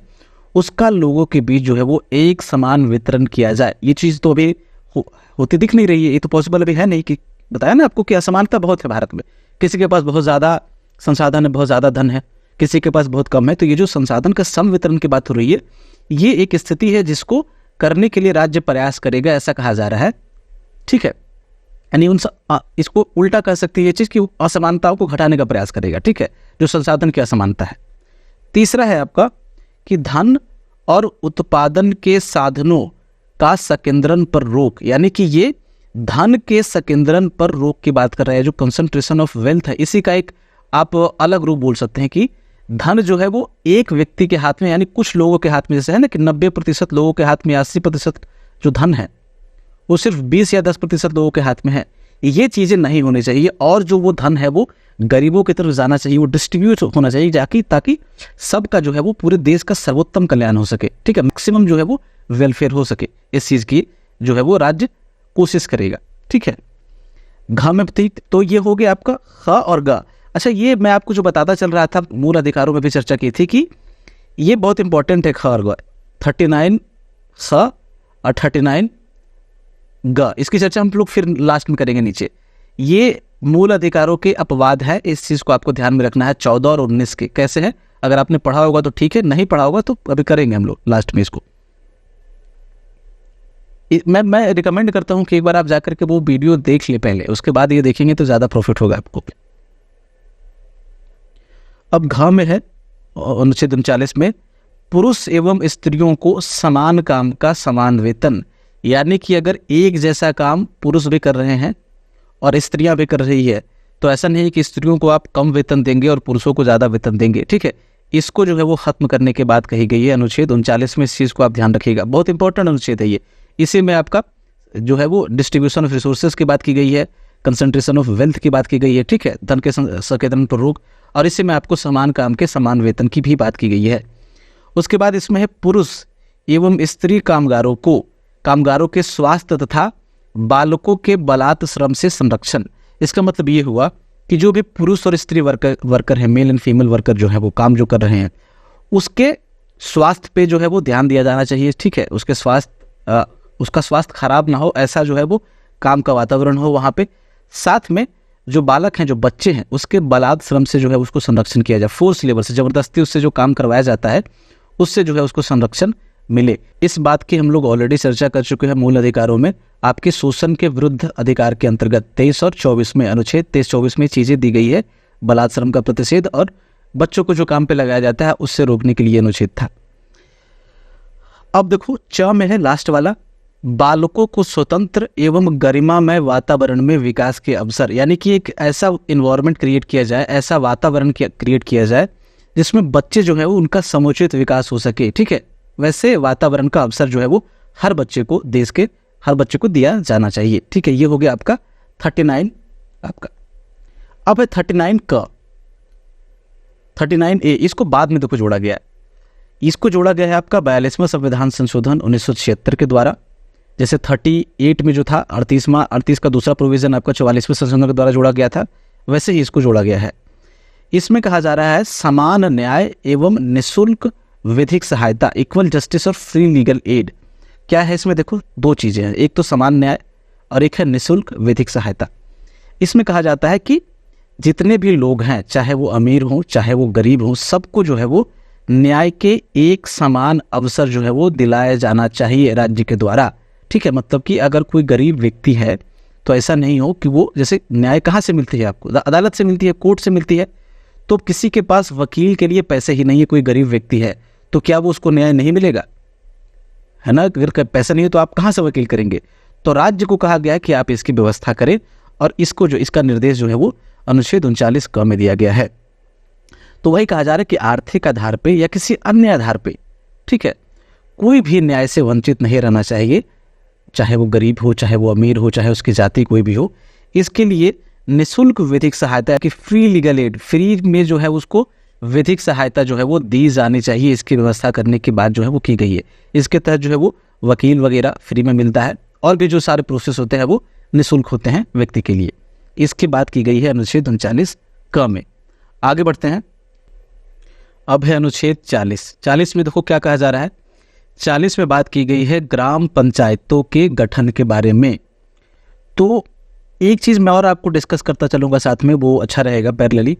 उसका लोगों के बीच जो है वो एक समान वितरण किया जाए। ये चीज़ तो अभी होती दिख नहीं रही है, ये तो पॉसिबल अभी है नहीं। कि बताया ना आपको कि असमानता बहुत है भारत में, किसी के पास बहुत ज़्यादा संसाधन है, बहुत ज़्यादा धन है, किसी के पास बहुत कम है। तो ये जो संसाधन का सम वितरण की बात हो रही है, ये एक स्थिति है जिसको करने के लिए राज्य प्रयास करेगा, ऐसा कहा जा रहा है, ठीक है। यानी इसको उल्टा कह सकते हैं ये चीज़ कि असमानताओं को घटाने का प्रयास करेगा, ठीक है, जो संसाधन की असमानता है। तीसरा है आपका कि धन और उत्पादन के साधनों का संकेंद्रण पर रोक, यानी कि ये धन के संकेंद्रण पर रोक की बात कर रहा है। जो कंसंट्रेशन ऑफ वेल्थ है, इसी का एक आप अलग रूप बोल सकते हैं कि धन जो है वो एक व्यक्ति के हाथ में, यानी कुछ लोगों के हाथ में, जैसे है ना कि 90% लोगों के हाथ में, 80% जो धन है वो सिर्फ 20 या 10% लोगों के हाथ में है। ये चीज़ें नहीं होनी चाहिए, और जो वो धन है वो गरीबों की तरफ जाना चाहिए, वो डिस्ट्रीब्यूट होना चाहिए ताकि सबका जो है वो पूरे देश का सर्वोत्तम कल्याण हो सके, ठीक है, मैक्सिमम जो है वो वेलफेयर हो सके। इस चीज़ की जो है वो राज्य कोशिश करेगा, ठीक है। घ में तो ये हो गया आपका ख और ग। अच्छा, ये मैं आपको जो बताता चल रहा था, मूल अधिकारों में भी चर्चा की थी कि ये बहुत इंपॉर्टेंट है ख और ग। 39 स और 39 ग, इसकी चर्चा हम लोग फिर लास्ट में करेंगे नीचे। ये मूल अधिकारों के अपवाद है, इस चीज़ को आपको ध्यान में रखना है। 14 और 19 के कैसे हैं, अगर आपने पढ़ा होगा तो ठीक है, नहीं पढ़ा होगा तो अभी करेंगे हम लोग लास्ट में इसको। मैं रिकमेंड करता हूं कि एक बार आप जाकर के वो वीडियो देख लिए पहले, उसके बाद ये देखेंगे तो ज़्यादा प्रॉफिट होगा आपको। अब घ में है अनुच्छेद 39 में पुरुष एवं स्त्रियों को समान काम का समान वेतन, यानी कि अगर एक जैसा काम पुरुष भी कर रहे हैं और स्त्रियां भी कर रही है तो ऐसा नहीं है कि स्त्रियों को आप कम वेतन देंगे और पुरुषों को ज़्यादा वेतन देंगे, ठीक है। इसको जो है वो खत्म करने के बाद कही गई है अनुच्छेद 39 में। इस चीज़ को आप ध्यान रखिएगा, बहुत इंपॉर्टेंट अनुच्छेद है ये। इसी में आपका जो है वो डिस्ट्रीब्यूशन ऑफ रिसोर्सेज की बात की गई है, कंसंट्रेशन ऑफ वेल्थ की बात की गई है, ठीक है, धन के संकेंद्रण पर रोक, और इसी में आपको समान काम के समान वेतन की भी बात की गई है। उसके बाद इसमें है पुरुष एवं स्त्री कामगारों के स्वास्थ्य तथा बालकों के बलात् श्रम से संरक्षण। इसका मतलब ये हुआ कि जो भी पुरुष और स्त्री वर्कर है, मेल एंड फीमेल वर्कर जो है वो काम जो कर रहे हैं, उसके स्वास्थ्य पे जो है वो ध्यान दिया जाना चाहिए, ठीक है, उसका स्वास्थ्य खराब ना हो, ऐसा जो है वो काम का वातावरण हो वहाँ पे। साथ में जो बालक हैं, जो बच्चे हैं, उसके बलात् श्रम से जो है उसको संरक्षण किया जाए, फोर्स लेबर से, जबरदस्ती उससे जो काम करवाया जाता है उससे जो है उसको संरक्षण मिले। इस बात की हम लोग ऑलरेडी चर्चा कर चुके हैं मूल अधिकारों में। आपके शोषण के विरुद्ध अधिकार के अंतर्गत 23 और 24 में, अनुच्छेद 23-24 में चीजें दी गई है। बलात् श्रम का प्रतिषेध और बच्चों को जो काम पे लगाया जाता है उससे रोकने के लिए अनुच्छेद था। अब देखो च में है लास्ट वाला, बालकों को स्वतंत्र एवं गरिमामय वातावरण में विकास के अवसर, यानी कि एक ऐसा इन्वायरमेंट क्रिएट किया जाए, ऐसा वातावरण क्रिएट किया जाए जिसमें बच्चे जो है वो उनका समुचित विकास हो सके। ठीक है, वैसे वातावरण का अवसर जो है वो हर बच्चे को, देश के हर बच्चे को दिया जाना चाहिए। ठीक है, ये हो गया आपका 39 आपका। अब है 39 क, 39A, इसको बाद में देखो जोड़ा गया है। इसको जोड़ा गया है आपका 42वां संविधान संशोधन 1976 के द्वारा। जैसे 38 में जो था 38 का दूसरा प्रोविजन आपका 44वें संशोधन के द्वारा जोड़ा गया था, वैसे ही इसको जोड़ा गया है। इसमें कहा जा रहा है समान न्याय एवं निःशुल्क विधिक सहायता, इक्वल जस्टिस और फ्री लीगल एड। क्या है इसमें? देखो दो चीजें हैं, एक तो समान न्याय और एक है निःशुल्क विधिक सहायता। इसमें कहा जाता है कि जितने भी लोग हैं, चाहे वो अमीर हों चाहे वो गरीब हों, सबको जो है वो न्याय के एक समान अवसर जो है वो दिलाया जाना चाहिए राज्य के द्वारा। ठीक है, मतलब कि अगर कोई गरीब व्यक्ति है तो ऐसा नहीं हो कि वो, जैसे न्याय कहाँ से मिलती है आपको? अदालत से मिलती है, कोर्ट से मिलती है। तो किसी के पास वकील के लिए पैसे ही नहीं है, कोई गरीब व्यक्ति है, तो क्या वो उसको न्याय नहीं मिलेगा? है ना, अगर पैसा नहीं है तो आप कहाँ से वकील करेंगे? तो राज्य को कहा गया है कि आप इसकी व्यवस्था करें, और इसको जो इसका निर्देश जो है वो अनुच्छेद 39 क में दिया गया है। तो वही कहा जा रहा है कि आर्थिक आधार पे या किसी अन्य आधार पे, ठीक है, कोई भी न्याय से वंचित नहीं रहना चाहिए, चाहे वो गरीब हो चाहे वो अमीर हो चाहे उसकी जाति कोई भी हो। इसके लिए निःशुल्क विधिक सहायता की फ्री लीगल एड, फ्री में जो है उसको विधिक सहायता जो है वो दी जानी चाहिए। इसकी व्यवस्था करने की बात जो है वो की गई है। इसके तहत जो है वो वकील वगैरह फ्री में मिलता है, और भी जो सारे प्रोसेस होते हैं वो निःशुल्क होते हैं व्यक्ति के लिए। इसकी बात की गई है अनुच्छेद 39 क में। आगे बढ़ते हैं, अब है अनुच्छेद 40 में देखो क्या कहा जा रहा है। 40 में बात की गई है ग्राम पंचायतों के गठन के बारे में। तो एक चीज मैं और आपको डिस्कस करता चलूंगा साथ में, वो अच्छा रहेगा पैरेलली,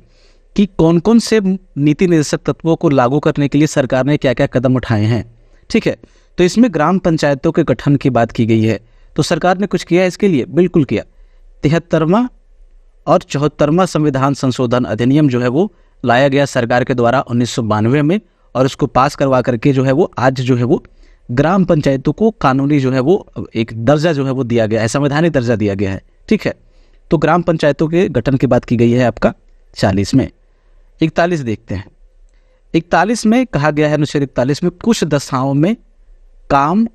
कि कौन कौन से नीति निर्देशक तत्वों को लागू करने के लिए सरकार ने क्या क्या कदम उठाए हैं। ठीक है, तो इसमें ग्राम पंचायतों के गठन की बात की गई है। तो सरकार ने कुछ किया इसके लिए? बिल्कुल किया। 73वां और 74वां संविधान संशोधन अधिनियम जो है वो लाया गया सरकार के द्वारा 1992 में, और उसको पास करवा करके जो है वो आज जो है वो ग्राम पंचायतों को कानूनी जो है वो एक दर्जा जो है वो दिया गया है, संवैधानिक दर्जा दिया गया है। ठीक है, तो ग्राम पंचायतों के गठन की बात की गई है आपका 40 में। 41 देखते हैं। 41 में कहा गया है, अनुच्छेद 41 में, कुछ दशाओं में काम,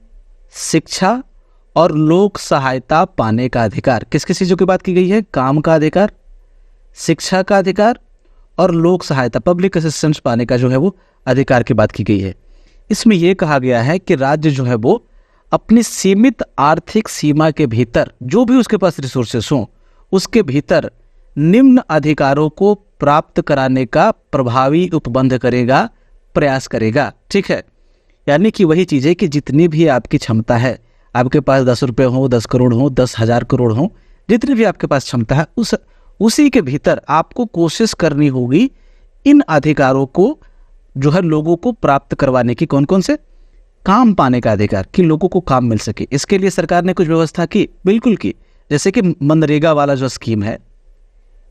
शिक्षा और लोक सहायता पाने का अधिकार। किस किस चीजों की बात की गई है? काम का अधिकार, शिक्षा का अधिकार और लोक सहायता, पब्लिक असिस्टेंस पाने का जो है वो अधिकार की बात की गई है। इसमें यह कहा गया है कि राज्य जो है वो अपनी सीमित आर्थिक सीमा के भीतर, जो भी उसके पास रिसोर्सेस हों, उसके भीतर निम्न अधिकारों को प्राप्त कराने का प्रभावी उपबंध करेगा, प्रयास करेगा। ठीक है, यानी कि वही चीज है कि जितनी भी आपकी क्षमता है, आपके पास 10 रुपये हो, 10 करोड़ हो, 10,000 करोड़ हो, जितनी भी आपके पास क्षमता है, उसी के भीतर आपको कोशिश करनी होगी इन अधिकारों को जो है लोगों को प्राप्त करवाने की। कौन कौन से? काम पाने का अधिकार, कि लोगों को काम मिल सके। इसके लिए सरकार ने कुछ व्यवस्था की, बिल्कुल की। जैसे कि मनरेगा वाला जो स्कीम है,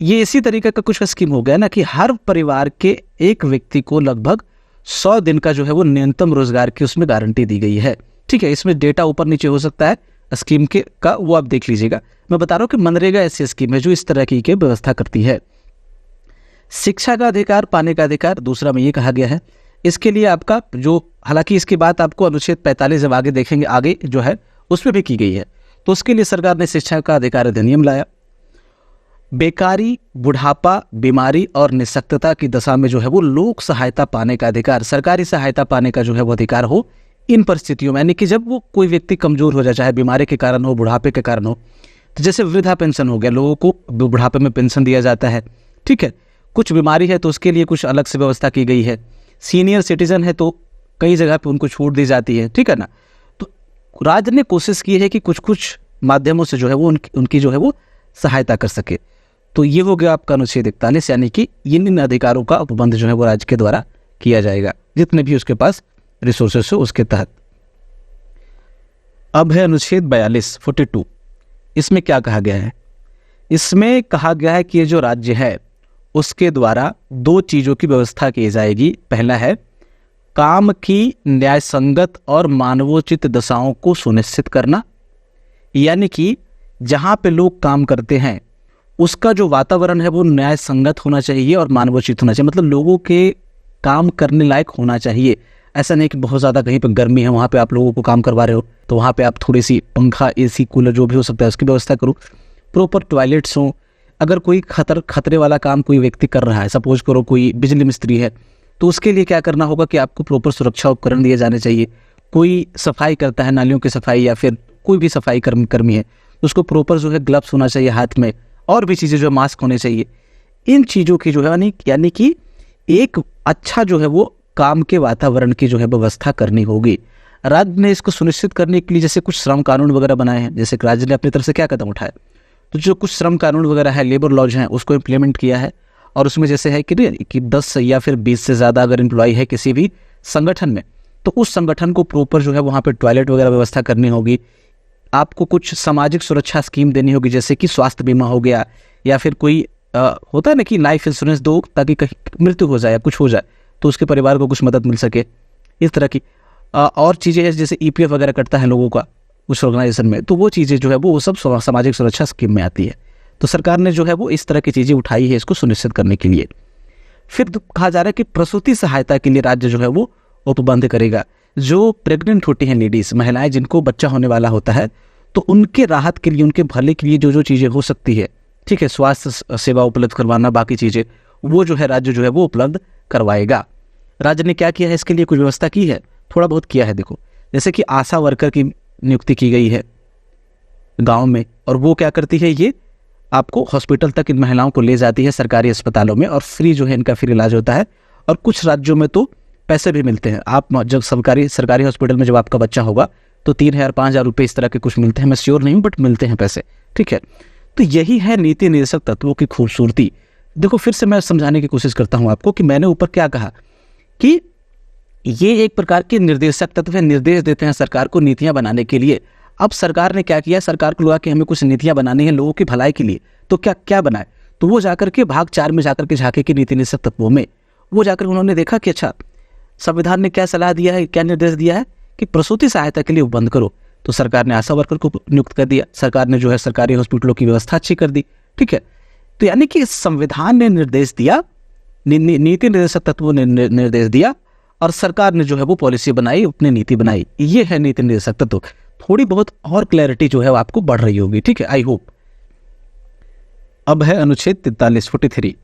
ये इसी तरीके का कुछ स्कीम हो गया ना, कि हर परिवार के एक व्यक्ति को लगभग 100 दिन का जो है वो न्यूनतम रोजगार की उसमें गारंटी दी गई है। ठीक है, इसमें डेटा ऊपर नीचे हो सकता है स्कीम के का, वो आप देख लीजिएगा। मैं बता रहा हूं कि मनरेगा ऐसी स्कीम है जो इस तरह की व्यवस्था करती है। शिक्षा का अधिकार, पाने का अधिकार दूसरा में ये कहा गया है। इसके लिए आपका जो, हालांकि इसकी बात आपको अनुच्छेद 45 जब आगे देखेंगे आगे जो है उसमें भी की गई है। तो उसके लिए सरकार ने शिक्षा का अधिकार अधिनियम लाया। बेकारी, बुढ़ापा, बीमारी और निःशक्तता की दशा में जो है वो लोक सहायता पाने का अधिकार, सरकारी सहायता पाने का जो है वो अधिकार हो इन परिस्थितियों में। यानी कि जब वो कोई व्यक्ति कमजोर हो जाए, चाहे बीमारी के कारण हो, बुढ़ापे के कारण हो, तो जैसे वृद्धा पेंशन हो गया, लोगों को बुढ़ापे में पेंशन दिया जाता है। ठीक है, कुछ बीमारी है तो उसके लिए कुछ अलग से व्यवस्था की गई है। सीनियर सिटीजन है तो कई जगह पे उनको छूट दी जाती है। ठीक है ना, तो राज्य ने कोशिश की है कि कुछ कुछ माध्यमों से जो है वो उनकी जो है वो सहायता कर सके। तो ये हो गया आपका अनुच्छेद 41, यानी कि इन अधिकारों का उपबंध जो है वो राज्य के द्वारा किया जाएगा, जितने भी उसके पास रिसोर्सेस हो उसके तहत। अब है अनुच्छेद 42। इसमें क्या कहा गया है? इसमें कहा गया है कि ये जो राज्य है उसके द्वारा 2 चीजों की व्यवस्था की जाएगी। पहला है काम की न्यायसंगत और मानवोचित दशाओं को सुनिश्चित करना, यानी कि जहां पे लोग काम करते हैं उसका जो वातावरण है वो न्याय संगत होना चाहिए और मानवोचित होना चाहिए, मतलब लोगों के काम करने लायक होना चाहिए। ऐसा नहीं कि बहुत ज़्यादा कहीं पे गर्मी है वहाँ पे आप लोगों को काम करवा रहे हो तो वहाँ पे आप थोड़ी सी पंखा, एसी, कूलर जो भी हो सकता है उसकी व्यवस्था करो। प्रॉपर टॉयलेट्स हो। अगर कोई खतरे वाला काम कोई व्यक्ति कर रहा है, सपोज करो कोई बिजली मिस्त्री है, तो उसके लिए क्या करना होगा कि आपको प्रॉपर सुरक्षा उपकरण दिए जाने चाहिए। कोई सफाई करता है, नालियों की सफाई या फिर कोई भी सफाई कर्मी है, उसको प्रॉपर जो है ग्लव्स होना चाहिए हाथ में, और भी चीज़ें जो है मास्क होने चाहिए। इन चीज़ों की जो है यानी कि एक अच्छा जो है वो काम के वातावरण की जो है व्यवस्था करनी होगी। राज्य ने इसको सुनिश्चित करने के लिए जैसे कुछ श्रम कानून वगैरह बनाए हैं, जैसे राज्य ने अपनी तरफ से क्या कदम उठाए, तो जो कुछ श्रम कानून वगैरह है, लेबर लॉज हैं, उसको इम्प्लीमेंट किया है। और उसमें जैसे है कि 10 या फिर 20 से ज़्यादा अगर एम्प्लॉय है किसी भी संगठन में, तो उस संगठन को प्रॉपर जो है वहाँ पर टॉयलेट वगैरह व्यवस्था करनी होगी। आपको कुछ सामाजिक सुरक्षा स्कीम देनी होगी, जैसे कि स्वास्थ्य बीमा हो गया, या फिर कोई होता है ना कि लाइफ इंश्योरेंस दो ताकि कहीं मृत्यु हो जाए या कुछ हो जाए तो उसके परिवार को कुछ मदद मिल सके। इस तरह की और चीज़ें हैं, जैसे EPF वगैरह कटता है लोगों का उस ऑर्गेनाइजेशन में, तो वो चीज़ें जो है वो सब सामाजिक सुरक्षा स्कीम में आती है। तो सरकार ने जो है वो इस तरह की चीज़ें उठाई है इसको सुनिश्चित करने के लिए। फिर कहा जा रहा है कि प्रसूति सहायता के लिए राज्य जो है वो उपबंध करेगा। जो प्रेग्नेंट होती हैं लेडीज, महिलाएं जिनको बच्चा होने वाला होता है, तो उनके राहत के लिए, उनके भले के लिए जो जो चीज़ें हो सकती है, ठीक है, स्वास्थ्य सेवा उपलब्ध करवाना, बाकी चीज़ें वो जो है राज्य जो है वो उपलब्ध करवाएगा। राज्य ने क्या किया है इसके लिए कुछ व्यवस्था की है, थोड़ा बहुत किया है। देखो जैसे कि आशा वर्कर की नियुक्ति की गई है गाँव में, और वो क्या करती है, ये आपको हॉस्पिटल तक इन महिलाओं को ले जाती है सरकारी अस्पतालों में, और फ्री जो है इनका फ्री इलाज होता है। और कुछ राज्यों में तो पैसे भी मिलते हैं। आप जब सरकारी हॉस्पिटल में जब आपका बच्चा होगा तो 3,000 5,000 रुपये इस तरह के कुछ मिलते हैं, मैं श्योर नहीं हूँ बट मिलते हैं पैसे, ठीक है। तो यही है नीति निर्देशक तत्वों की खूबसूरती। देखो फिर से मैं समझाने की कोशिश करता हूँ आपको कि मैंने ऊपर क्या कहा कि ये एक प्रकार के निर्देशक तत्व है, निर्देश देते हैं सरकार को नीतियां बनाने के लिए। अब सरकार ने क्या किया, सरकार को लगा कि हमें कुछ नीतियां बनानी है लोगों की भलाई के लिए, तो क्या बनाए, तो वो जाकर के भाग 4 में जाकर के झांके की नीति निर्देशक तत्वों में, वो जाकर उन्होंने देखा कि अच्छा संविधान ने क्या सलाह दिया है, क्या निर्देश दिया है कि प्रसूति सहायता के लिए बंद करो, तो सरकार ने आशा वर्कर को नियुक्त कर दिया। सरकार ने जो है सरकारी हॉस्पिटलों की व्यवस्था अच्छी कर दी, ठीक है। तो यानी कि संविधान ने निर्देश दिया, नीति निर्देशक तत्वों ने निर्देश दिया, और सरकार ने जो है वो पॉलिसी बनाई, अपनी नीति बनाई। ये है नीति निर्देशक तत्व। थोड़ी बहुत और क्लैरिटी जो है वो आपको बढ़ रही होगी, ठीक है, आई होप। अब है अनुच्छेद 43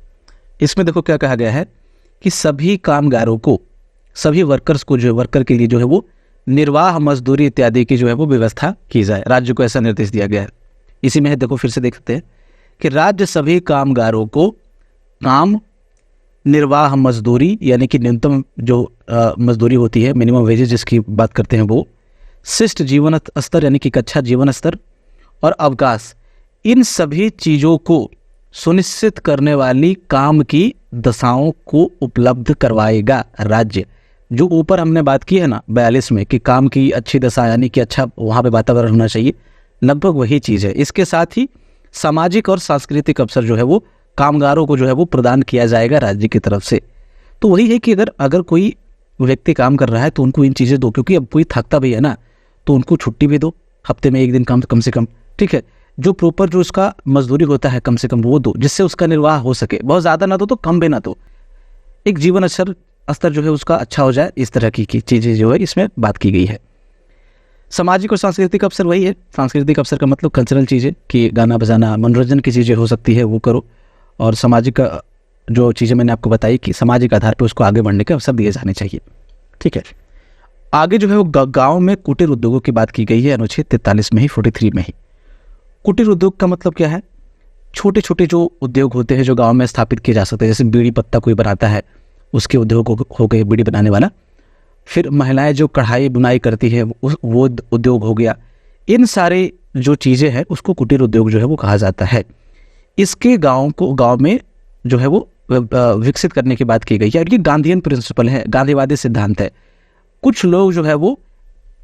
इसमें देखो क्या कहा गया है कि सभी कामगारों को, सभी वर्कर्स को जो है, वर्कर के लिए जो है वो निर्वाह मजदूरी इत्यादि की जो है वो व्यवस्था की जाए। राज्य को ऐसा निर्देश दिया गया है। इसी में है, देखो फिर से देख सकते हैं कि राज्य सभी कामगारों को काम निर्वाह मजदूरी, यानी कि न्यूनतम जो मजदूरी होती है, मिनिमम वेजेस जिसकी बात करते हैं वो, शिष्ट जीवन स्तर यानी कि कच्चा जीवन स्तर, और अवकाश, इन सभी चीज़ों को सुनिश्चित करने वाली काम की दशाओं को उपलब्ध करवाएगा राज्य। जो ऊपर हमने बात की है ना 42 में कि काम की अच्छी दशा यानी कि अच्छा वहाँ पे वातावरण होना चाहिए, लगभग वही चीज़ है। इसके साथ ही सामाजिक और सांस्कृतिक अवसर जो है वो कामगारों को जो है वो प्रदान किया जाएगा राज्य की तरफ से। तो वही है कि अगर कोई व्यक्ति काम कर रहा है तो उनको इन चीज़ें दो, क्योंकि अब कोई थकता भी है ना, तो उनको छुट्टी भी दो, हफ्ते में 1 दिन कम से कम, ठीक है। जो प्रॉपर जो उसका मजदूरी होता है कम से कम वो दो, जिससे उसका निर्वाह हो सके। बहुत ज़्यादा ना दो तो कम भी ना दो, एक जीवन स्तर जो है उसका अच्छा हो जाए। इस तरह की चीज़ें जो है इसमें बात की गई है। सामाजिक और सांस्कृतिक अवसर वही है। सांस्कृतिक अवसर का मतलब कल्चरल चीज़ें कि गाना बजाना, मनोरंजन की चीज़ें हो सकती है वो करो, और सामाजिक जो चीज़ें मैंने आपको बताई कि सामाजिक आधार पर उसको आगे बढ़ने के अवसर दिए जाने चाहिए, ठीक है। आगे जो है वो गाँव में कुटीर उद्योगों की बात की गई है अनुच्छेद 43 में ही, 43 में ही। कुटीर उद्योग का मतलब क्या है, छोटे छोटे जो उद्योग होते हैं जो गांव में स्थापित किए जा सकते हैं, जैसे बीड़ी पत्ता कोई बनाता है उसके उद्योग हो गए, बीड़ी बनाने वाला। फिर महिलाएं जो कढ़ाई बुनाई करती है वो उद्योग हो गया। इन सारे जो चीज़ें हैं उसको कुटीर उद्योग जो है वो कहा जाता है। इसके गांव में जो है वो विकसित करने की बात की गई है। और ये गांधीयन प्रिंसिपल है, गांधीवादी सिद्धांत है। कुछ लोग जो है वो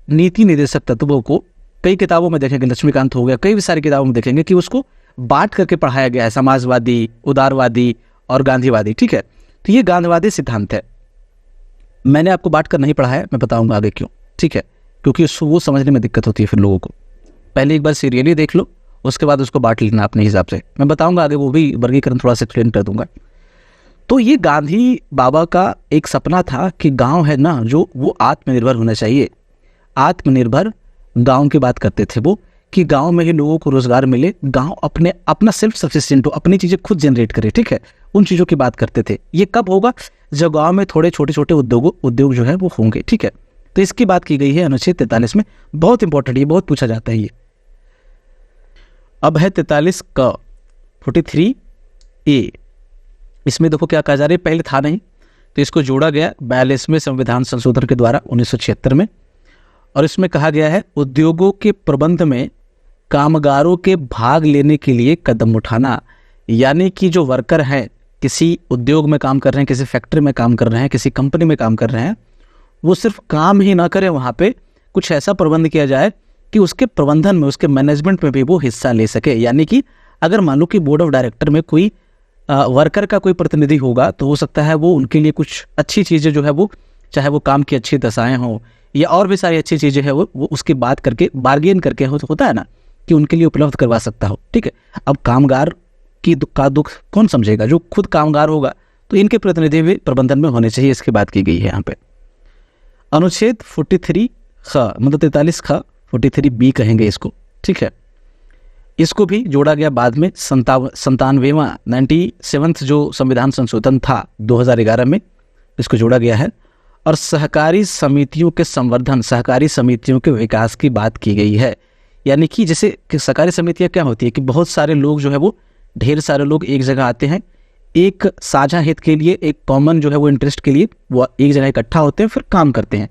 नीति निर्देशक तत्वों को कई किताबों में देखेंगे, लक्ष्मीकांत हो गया, कई सारी किताबों में देखेंगे कि उसको बांट करके पढ़ाया गया है, समाजवादी, उदारवादी और गांधीवादी। ठीक है, तो ये गांधीवादी सिद्धांत है। मैंने आपको बांट कर नहीं पढ़ाया, मैं बताऊंगा आगे क्यों। ठीक है, क्योंकि वो समझने में दिक्कत होती है फिर लोगों को। पहले एक बार सीरियली देख लो, उसके बाद उसको बांट लेना अपने हिसाब से। मैं बताऊंगा आगे, वो भी वर्गीकरण थोड़ा सा एक्सप्लेन कर दूंगा। तो ये गांधी बाबा का एक सपना था कि गांव है ना जो, वो आत्मनिर्भर होना चाहिए। आत्मनिर्भर गांव की बात करते थे वो, कि गांव में ही लोगों को रोजगार मिले, गांव अपना सेल्फ सफिशिएंट हो, अपनी चीजें खुद जनरेट करे। ठीक है, उन चीजों की बात करते थे। ये कब होगा? जब गांव में थोड़े छोटे छोटे उद्योग जो है वो होंगे। ठीक है, तो इसकी बात की गई है अनुच्छेद 43 में। बहुत इंपॉर्टेंट, ये बहुत पूछा जाता है ये। अब है 43 का 43A। इसमें देखो क्या कहा जा रहा है, पहले था नहीं, तो इसको जोड़ा गया 42वें संविधान संशोधन के द्वारा 1976 में। और इसमें कहा गया है, उद्योगों के प्रबंध में कामगारों के भाग लेने के लिए कदम उठाना। यानी कि जो वर्कर हैं, किसी उद्योग में काम कर रहे हैं, किसी फैक्ट्री में काम कर रहे हैं, किसी कंपनी में काम कर रहे हैं, वो सिर्फ काम ही ना करें, वहाँ पे कुछ ऐसा प्रबंध किया जाए कि उसके प्रबंधन में, उसके मैनेजमेंट में भी वो हिस्सा ले सके। यानी कि अगर मान लो कि बोर्ड ऑफ डायरेक्टर में कोई वर्कर का कोई प्रतिनिधि होगा, तो हो सकता है वो उनके लिए कुछ अच्छी चीज़ें जो है वो, चाहे वो काम की अच्छी दशाएं हों या और भी सारी अच्छी चीज़ें हैं, वो उसकी बात करके बार्गेन करके होता है ना, कि उनके लिए उपलब्ध करवा सकता हो। ठीक है, अब कामगार का दुख कौन समझेगा? जो खुद कामगार होगा। तो इनके प्रतिनिधि भी प्रबंधन में होने चाहिए, इसकी बात की गई है यहाँ पे। अनुच्छेद 43 ख, मतलब 43 ख, 43B कहेंगे इसको। ठीक है, इसको भी जोड़ा गया बाद में 97वां 97th जो संविधान संशोधन था 2011 में, इसको जोड़ा गया है। और सहकारी समितियों के संवर्धन, सहकारी समितियों के विकास की बात की गई है। यानी कि जैसे कि सहकारी समितियां क्या होती है कि बहुत सारे लोग जो है वो, ढेर सारे लोग एक जगह आते हैं, एक साझा हित के लिए, एक कॉमन जो है वो इंटरेस्ट के लिए वो एक जगह इकट्ठा होते हैं, फिर काम करते हैं।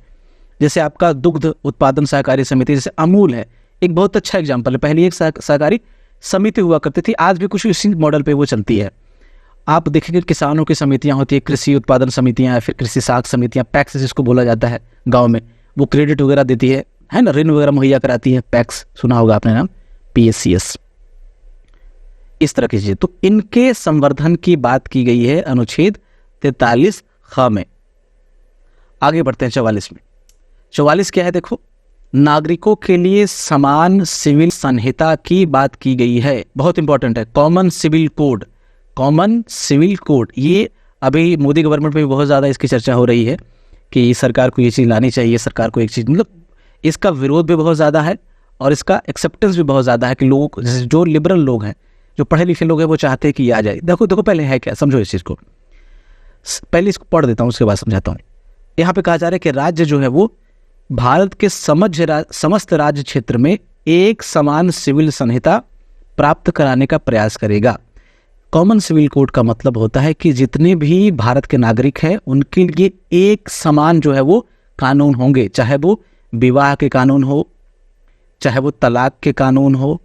जैसे आपका दुग्ध उत्पादन सहकारी समिति, जैसे अमूल है, एक बहुत अच्छा एग्जाम्पल है। पहले एक सहकारी समिति हुआ करती थी, आज भी कुछ इसी मॉडल पे वो चलती है। आप देखेंगे किसानों की समितियां होती है, कृषि उत्पादन समितियां, फिर कृषि साख समितियां, पैक्स जिसको बोला जाता है गांव में, वो क्रेडिट वगैरह देती है ना, ऋण वगैरह मुहैया कराती है। पैक्स सुना होगा आपने नाम, PSCS, इस तरह की चीजें। तो इनके संवर्धन की बात की गई है अनुच्छेद 43 ख में। आगे बढ़ते हैं 44 में। 44 क्या है देखो, नागरिकों के लिए समान सिविल संहिता की बात की गई है। बहुत इंपॉर्टेंट है, common civil code. Common civil code, ये अभी मोदी गवर्नमेंट में भी बहुत ज़्यादा इसकी चर्चा हो रही है कि सरकार को ये चीज़ लानी चाहिए, सरकार को एक चीज़, मतलब इसका विरोध भी बहुत ज़्यादा है और इसका एक्सेप्टेंस भी बहुत ज़्यादा है कि लोग, जो लिबरल लोग हैं, जो पढ़े लिखे लोग हैं, वो चाहते हैं कि ये आ जाए। देखो पहले है क्या, समझो इस चीज़ को। पहले इसको पढ़ देता हूँ, उसके बाद समझाता हूँ। यहाँ पे कहा जा रहा है कि राज्य जो है वो भारत के समस्त राज्य क्षेत्र में एक समान सिविल संहिता प्राप्त कराने का प्रयास करेगा। कॉमन सिविल कोड का मतलब होता है कि जितने भी भारत के नागरिक हैं उनके लिए एक समान जो है वो कानून होंगे, चाहे वो विवाह के कानून हो, चाहे वो तलाक के कानून हो,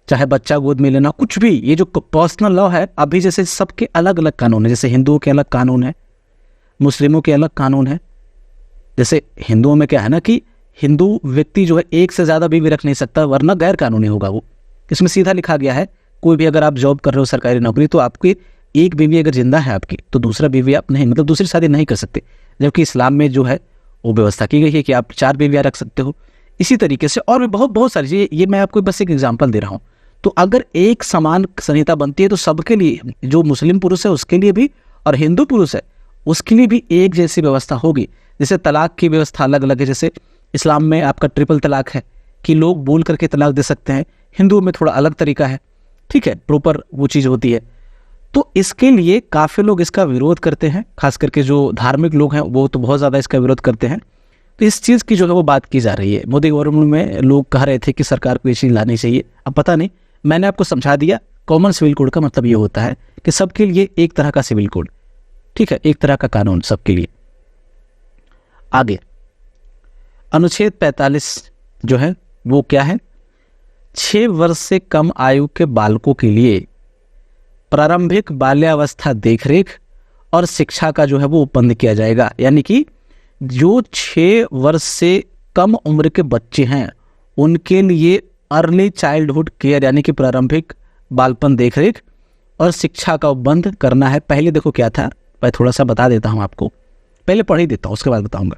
चाहे बच्चा गोद में लेना, कुछ भी। ये जो पर्सनल लॉ है, अभी जैसे सबके अलग अलग कानून है, जैसे हिंदुओं के अलग कानून है, मुस्लिमों के अलग कानून है। जैसे हिंदुओं में क्या है ना कि हिंदू व्यक्ति जो है एक से ज़्यादा बीवी रख नहीं सकता, वरना गैर कानूनी होगा वो। इसमें सीधा लिखा गया है, कोई भी अगर आप जॉब कर रहे हो, सरकारी नौकरी, तो आपकी एक बीवी अगर जिंदा है आपकी, तो दूसरा बीवी आप नहीं, मतलब दूसरी शादी नहीं कर सकते। जबकि इस्लाम में जो है वो व्यवस्था की गई है कि आप 4 बीवियाँ रख सकते हो। इसी तरीके से और भी बहुत सारी चीज़ें, ये मैं आपको बस एक एग्जाम्पल दे रहा हूँ। तो अगर एक समान संहिता बनती है तो सबके लिए, जो मुस्लिम पुरुष है उसके लिए भी और हिंदू पुरुष है उसके लिए भी एक जैसी व्यवस्था होगी। जैसे तलाक की व्यवस्था अलग अलग है, जैसे इस्लाम में आपका ट्रिपल तलाक है कि लोग बोल करके तलाक दे सकते हैं, हिंदुओं में थोड़ा अलग तरीका है। ठीक है, प्रॉपर वो चीज़ होती है। तो इसके लिए काफ़ी लोग इसका विरोध करते हैं, खास करके जो धार्मिक लोग हैं वो तो बहुत ज़्यादा इसका विरोध करते हैं। तो इस चीज़ की जो है वो बात की जा रही है। मोदी गवर्नमेंट में लोग कह रहे थे कि सरकार को ये चीज़ लानी चाहिए, अब पता नहीं, मैंने आपको समझा दिया। कॉमन सिविल कोड का मतलब ये होता है कि सबके लिए एक तरह का सिविल कोड, ठीक है, एक तरह का कानून सबके लिए। आगे अनुच्छेद 45 जो है वो क्या है, 6 वर्ष से कम आयु के बालकों के लिए प्रारंभिक बाल्यावस्था देखरेख और शिक्षा का जो है वो बंद किया जाएगा। यानी कि जो 6 वर्ष से कम उम्र के बच्चे हैं उनके लिए अर्ली चाइल्डहुड केयर यानी कि प्रारंभिक बालपन देखरेख और शिक्षा का बंद करना है। पहले देखो क्या था, मैं थोड़ा सा बता देता हूं आपको, पहले पढ़ ही देता हूं उसके बाद बताऊंगा।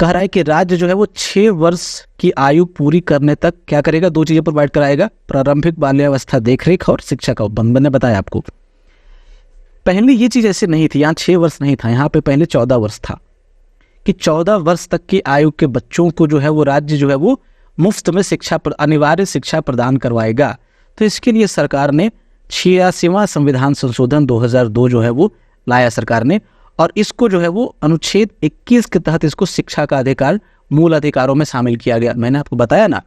कह रहा है कि राज्य जो है वो 6 वर्ष की आयु पूरी करने तक क्या करेगा, 2 चीजें प्रोवाइड कराएगा, प्रारंभिक बाल्यावस्था देखरेख और शिक्षा का बंद। मैंने बताया आपको पहले ये चीज ऐसे नहीं थी, यहाँ 6 वर्ष नहीं था, यहाँ पे पहले 14 वर्ष था कि 14 वर्ष तक की आयु के बच्चों को जो है वो राज्य जो है वो मुफ्त में अनिवार्य शिक्षा प्रदान करवाएगा। तो इसके लिए सरकार ने 86वां संविधान संशोधन 2002 जो है वो लाया सरकार ने, और इसको जो है वो अनुच्छेद 21 के तहत इसको शिक्षा का अधिकार मूल अधिकारों में शामिल किया गया। मैंने आपको बताया ना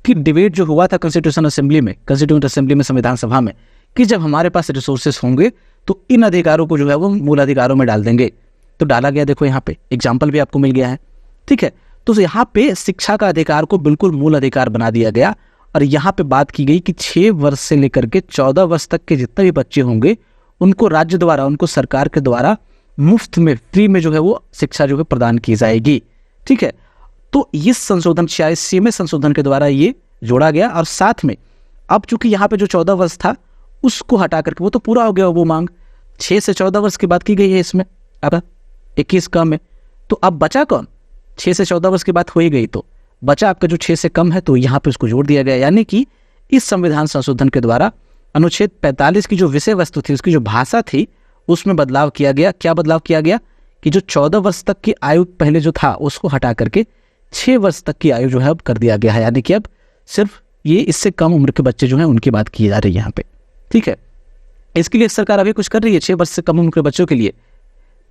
कि डिबेट जो हुआ था कॉन्स्टिट्यूशन असेंबली में, कॉन्स्टिट्यूंट असेंबली में, संविधान सभा में, कि जब हमारे पास रिसोर्सेस होंगे तो इन अधिकारों को जो है वो मूल अधिकारों में डाल देंगे। तो डाला गया, देखो यहाँ पे एग्जाम्पल भी आपको मिल गया है, ठीक है। तो यहाँ पे शिक्षा का अधिकार को बिल्कुल मूल अधिकार बना दिया गया, और यहाँ पे बात की गई कि 6 वर्ष से लेकर के 14 वर्ष तक के जितने भी बच्चे होंगे उनको राज्य द्वारा, उनको सरकार के द्वारा मुफ्त में, फ्री में जो है वो शिक्षा जो है प्रदान की जाएगी, ठीक है। तो इस संशोधन 86वें संशोधन के द्वारा ये जोड़ा गया, और साथ में अब चूंकि यहाँ पे जो 14 वर्ष था उसको हटा करके वो तो पूरा हो गया वो मांग, 6 से 14 वर्ष की बात की गई है इसमें, अब 21 कम है, तो अब बचा कौन, 6 से 14 वर्ष की बात हो ही गई, तो बचा आपका जो 6 से कम है, तो यहाँ पे उसको जोड़ दिया गया। यानी कि इस संविधान संशोधन के द्वारा अनुच्छेद 45 की जो विषय वस्तु थी, उसकी जो भाषा थी, उसमें बदलाव किया गया। क्या बदलाव किया गया कि जो 14 वर्ष तक की आयु पहले जो था उसको हटा करके 6 वर्ष तक की आयु जो है अब कर दिया गया है। यानी कि अब सिर्फ ये इससे कम उम्र के बच्चे जो हैं उनकी बात की जा रही है यहाँ पे, ठीक है। इसके लिए सरकार अभी कुछ कर रही है 6 वर्ष से कम उम्र के बच्चों के लिए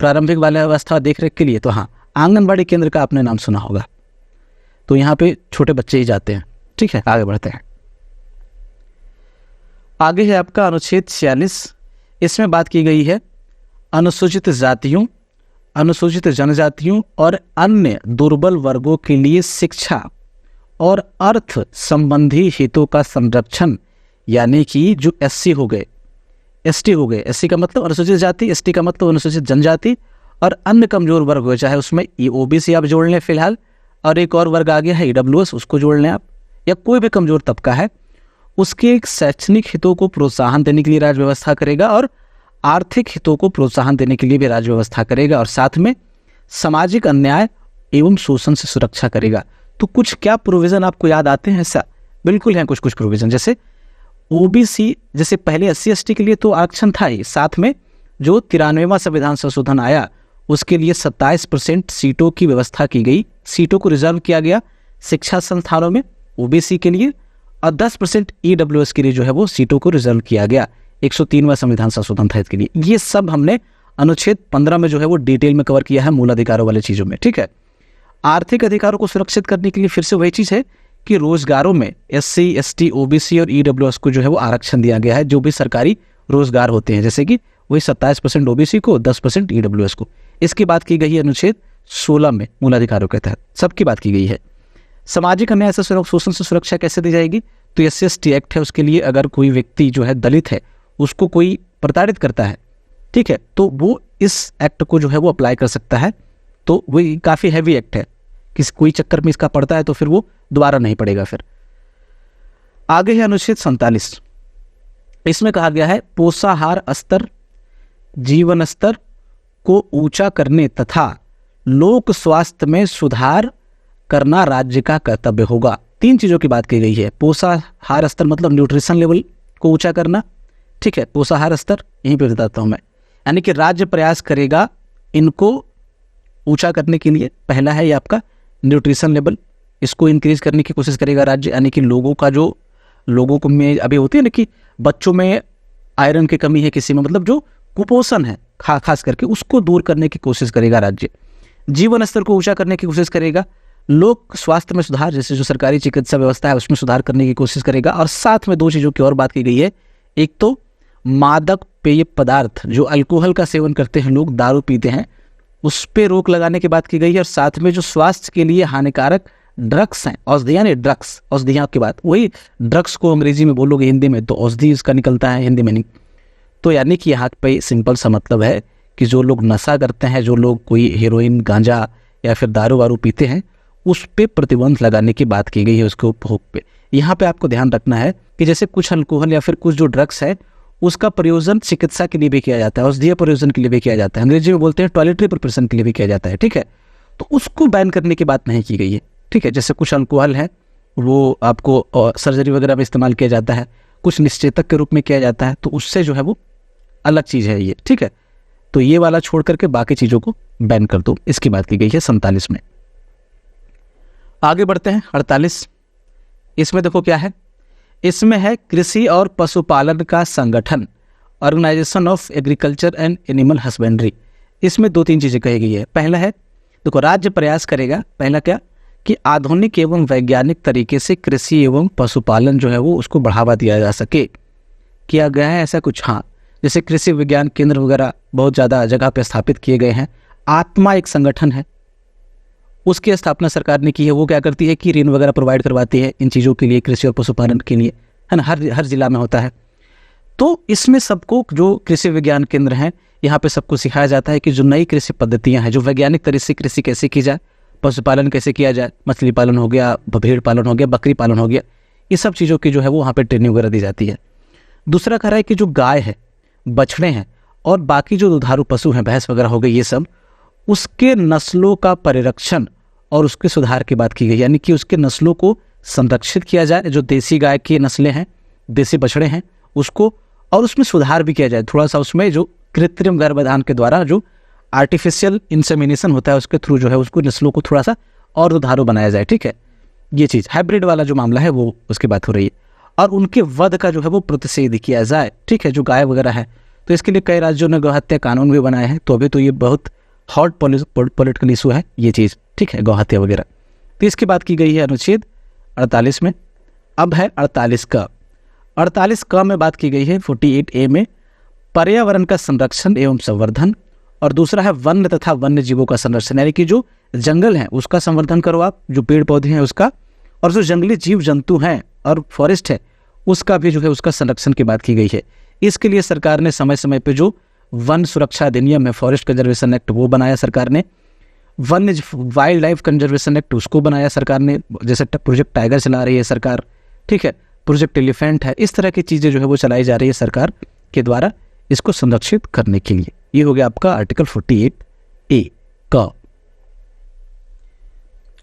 प्रारंभिक बाल्यावस्था देखरेख के लिए। तो हाँ, आंगनबाड़ी केंद्र का आपने नाम सुना होगा, तो यहाँ पे छोटे बच्चे ही जाते हैं, ठीक है। आगे बढ़ते हैं, आगे है आपका अनुच्छेद 46। इसमें बात की गई है अनुसूचित जातियों, अनुसूचित जनजातियों और अन्य दुर्बल वर्गों के लिए शिक्षा और अर्थ संबंधी हितों का संरक्षण। यानी कि जो एससी हो गए, एसटी हो गए, एससी का मतलब अनुसूचित जाति, एसटी का मतलब अनुसूचित जनजाति, और अन्य कमजोर वर्ग हो, चाहे उसमें ओबीसी आप जोड़ लें फिलहाल, और एक और वर्ग आ गया है ईडब्ल्यूएस, उसको जोड़ लें आप, या कोई भी कमजोर तबका है, उसके शैक्षणिक हितों को प्रोत्साहन देने के लिए राज्य व्यवस्था करेगा, और आर्थिक हितों को प्रोत्साहन देने के लिए भी राज्य व्यवस्था करेगा, और साथ में सामाजिक अन्याय एवं शोषण से सुरक्षा करेगा। तो कुछ क्या प्रोविजन आपको याद आते हैं? ऐसा बिल्कुल है, कुछ प्रोविजन, जैसे ओबीसी, जैसे पहले एससी एसटी के लिए तो आरक्षण था ही, साथ में जो 93वां संविधान संशोधन आया उसके लिए 27% सीटों की व्यवस्था की गई, सीटों को रिजर्व किया गया शिक्षा संस्थानों में ओबीसी के लिए, और 10% ईडब्ल्यूएस के लिए जो है वो सीटों को रिजर्व किया गया। 103वां संविधान संशोधन था इसके लिए। ये सब हमने अनुच्छेद 15 में जो है वो डिटेल में कवर किया है मूल अधिकारों वाले चीजों में, ठीक है। आर्थिक अधिकारों को सुरक्षित करने के लिए फिर से वही चीज है कि रोजगारों में एससी एसटी ओबीसी और ईडब्ल्यूएस को जो है वो आरक्षण दिया गया है, जो भी सरकारी रोजगार होते हैं, जैसे कि वही 27% ओबीसी को, 10% ईडब्ल्यूएस को। इसकी बात की गई है अनुच्छेद 16 में मूल अधिकारों के तहत, सबकी बात की गई है। सामाजिक अन्याय से शोषण से सुरक्षा कैसे दी जाएगी? तो एससी एसटी एक्ट है, उसके लिए अगर कोई व्यक्ति जो है दलित है उसको कोई प्रताड़ित करता है, ठीक है, तो वो इस एक्ट को जो है वो अप्लाई कर सकता है। तो वो काफी हैवी एक्ट है, किसी कोई चक्कर में इसका पड़ता है तो फिर वो दोबारा नहीं पड़ेगा। फिर आगे है अनुच्छेद 47। इसमें कहा गया है पोषाहार स्तर, जीवन स्तर को ऊंचा करने तथा लोक स्वास्थ्य में सुधार करना राज्य का कर्तव्य होगा। 3 चीजों की बात की गई है। पोषाहार स्तर मतलब न्यूट्रिशन लेवल को ऊंचा करना, ठीक है, पोषाहार स्तर यहीं पे बताता हूं मैं, यानी कि राज्य प्रयास करेगा इनको ऊंचा करने के लिए। पहला है ये आपका न्यूट्रिशन लेवल, इसको इंक्रीज करने की कोशिश करेगा राज्य, यानी कि लोगों को में अभी होती है ना कि बच्चों में आयरन की कमी है, किसी में मतलब जो कुपोषण है खास करके, उसको दूर करने की कोशिश करेगा राज्य। जीवन स्तर को ऊंचा करने की कोशिश करेगा, लोक स्वास्थ्य में सुधार, जैसे जो सरकारी चिकित्सा व्यवस्था है उसमें सुधार करने की कोशिश करेगा, और साथ में 2 चीजों की और बात की गई है। एक तो मादक पेय पदार्थ, जो अल्कोहल का सेवन करते हैं लोग, दारू पीते हैं, उस पे रोक लगाने की बात की गई है, और साथ में जो स्वास्थ्य के लिए हानिकारक ड्रग्स हैं, औषधियां नहीं ड्रग्स, औषधियां की बात, वही ड्रग्स को अंग्रेजी में बोलोगे हिंदी में तो औषधि इसका निकलता है, हिंदी में नहीं, तो यानी कि यहाँ पे सिंपल सा मतलब है कि जो लोग नशा करते हैं, जो लोग कोई हेरोइन, गांजा या फिर दारू वारू पीते हैं, उस पे प्रतिबंध लगाने की बात की गई है, उसके उपभोग पे। यहाँ पे आपको ध्यान रखना है कि जैसे कुछ अल्कोहल या फिर कुछ जो ड्रग्स है उसका प्रयोजन चिकित्सा के लिए भी किया जाता है, औषधीय प्रयोजन के लिए भी किया जाता है, अंग्रेजी में बोलते हैं टॉयलेटरी पर्पस के लिए भी किया जाता है, ठीक है। तो उसको बैन करने की बात नहीं की गई है, ठीक है। जैसे कुछ अल्कोहल है वो आपको सर्जरी वगैरह में इस्तेमाल किया जाता है, कुछ निश्चेतक के रूप में किया जाता है, तो उससे जो है वो अलग चीज़ है ये, ठीक है। तो ये वाला छोड़ करके बाकी चीज़ों को बैन कर दो, इसकी बात की गई है 47 में। आगे बढ़ते हैं 48। इसमें देखो क्या है, इसमें है कृषि और पशुपालन का संगठन, organisation of agriculture and animal husbandry. इसमें 2-3 चीज़ें कही गई है। पहला है, देखो राज्य प्रयास करेगा, पहला क्या कि आधुनिक एवं वैज्ञानिक तरीके से कृषि एवं पशुपालन जो है वो उसको बढ़ावा दिया जा सके। किया गया है ऐसा कुछ, हाँ, जैसे कृषि विज्ञान केंद्र वगैरह बहुत ज़्यादा जगह पे स्थापित किए गए हैं। आत्मा एक संगठन है, उसकी स्थापना सरकार ने की है। वो क्या करती है कि ऋण वगैरह प्रोवाइड करवाती है इन चीज़ों के लिए, कृषि और पशुपालन के लिए, है ना, हर जिला में होता है। तो इसमें सबको, जो कृषि विज्ञान केंद्र हैं, यहाँ पे सबको सिखाया जाता है कि जो नई कृषि पद्धतियाँ हैं, जो वैज्ञानिक तरीके से कृषि कैसे की जाए, पशुपालन कैसे किया जाए, मछली पालन हो गया, भेड़ पालन हो गया, बकरी पालन हो गया, ये सब चीज़ों की जो है वो वहाँ पे ट्रेनिंग वगैरह दी जाती है। दूसरा कह रहा है कि जो गाय है, बछड़े हैं और बाकी जो दुधारू पशु हैं, भैंस वगैरह हो गई, ये सब, उसके नस्लों का परिरक्षण और उसके सुधार की बात की गई, यानी कि उसके नस्लों को संरक्षित किया जाए। जो देसी गाय की नस्लें हैं, देसी बछड़े हैं, उसको, और उसमें सुधार भी किया जाए थोड़ा सा। उसमें जो कृत्रिम गर्भधान के द्वारा जो आर्टिफिशियल इंसेमिनेशन होता है उसके थ्रू जो है उसको नस्लों को थोड़ा सा और दुधारू बनाया जाए, ठीक है। ये चीज़ हाइब्रिड वाला जो मामला है वो उसकी बात हो रही है। और उनके वध का जो है वो प्रतिषेध किया जाए, ठीक है, जो गाय वगैरह है। तो इसके लिए कई राज्यों ने गौहत्या कानून भी बनाए हैं। तो अभी तो ये बहुत हॉट पॉलिटिकल इशू है ये चीज़, ठीक है, गौहत्या वगैरह। तो इसकी बात की गई है अनुच्छेद 48 में। अब है 48 का। 48 का में बात की गई है 48A में, पर्यावरण का संरक्षण एवं संवर्धन। और दूसरा है वन्य तथा वन्य जीवों का संरक्षण, यानी कि जो जंगल है उसका संवर्धन करो आप, जो पेड़ पौधे हैं उसका, और जो जंगली जीव जंतु हैं और फॉरेस्ट है उसका भी जो है उसका संरक्षण की बात की गई है। इसके लिए सरकार ने समय समय पे जो वन सुरक्षा अधिनियम है, फॉरेस्ट कंजर्वेशन एक्ट, वो बनाया सरकार ने। वन्य वाइल्ड लाइफ कंजर्वेशन एक्ट उसको बनाया सरकार ने, जैसे प्रोजेक्ट टाइगर चला रही है सरकार, ठीक है, प्रोजेक्ट एलिफेंट है, इस तरह की चीज़ें जो है वो चलाई जा रही है सरकार के द्वारा इसको संरक्षित करने के लिए। ये हो गया आपका आर्टिकल 48A का।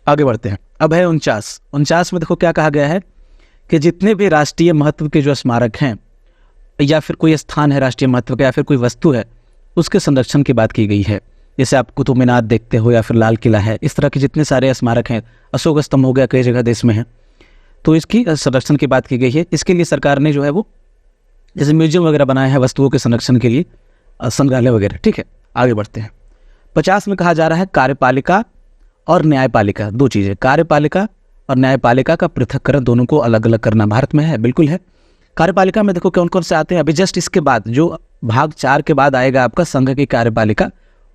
आगे बढ़ते हैं। अब है 49 में देखो क्या कहा गया है कि जितने भी राष्ट्रीय महत्व के जो स्मारक हैं या फिर कोई स्थान है राष्ट्रीय महत्व का या फिर कोई वस्तु है, उसके संरक्षण की बात की गई है। जैसे आप कुतुब मीनार देखते हो या फिर लाल किला है, इस तरह के जितने सारे स्मारक हैं, अशोक स्तंभ हो गया, कई जगह देश में है, तो इसकी संरक्षण की बात की गई है। इसके लिए सरकार ने जो है वो जैसे म्यूजियम वगैरह बनाए हैं वस्तुओं के संरक्षण के लिए, संग्रहालय वगैरह, ठीक है। आगे बढ़ते हैं। 50 में कहा जा रहा है कार्यपालिका और न्यायपालिका, दो चीज़ें, कार्यपालिका और न्यायपालिका का पृथक्करण, दोनों को अलग अलग करना भारत में है, बिल्कुल है। कार्यपालिका में देखो कौन कौन से आते हैं, अभी जस्ट इसके बाद जो भाग 4 के बाद आएगा आपका संघ की कार्यपालिका,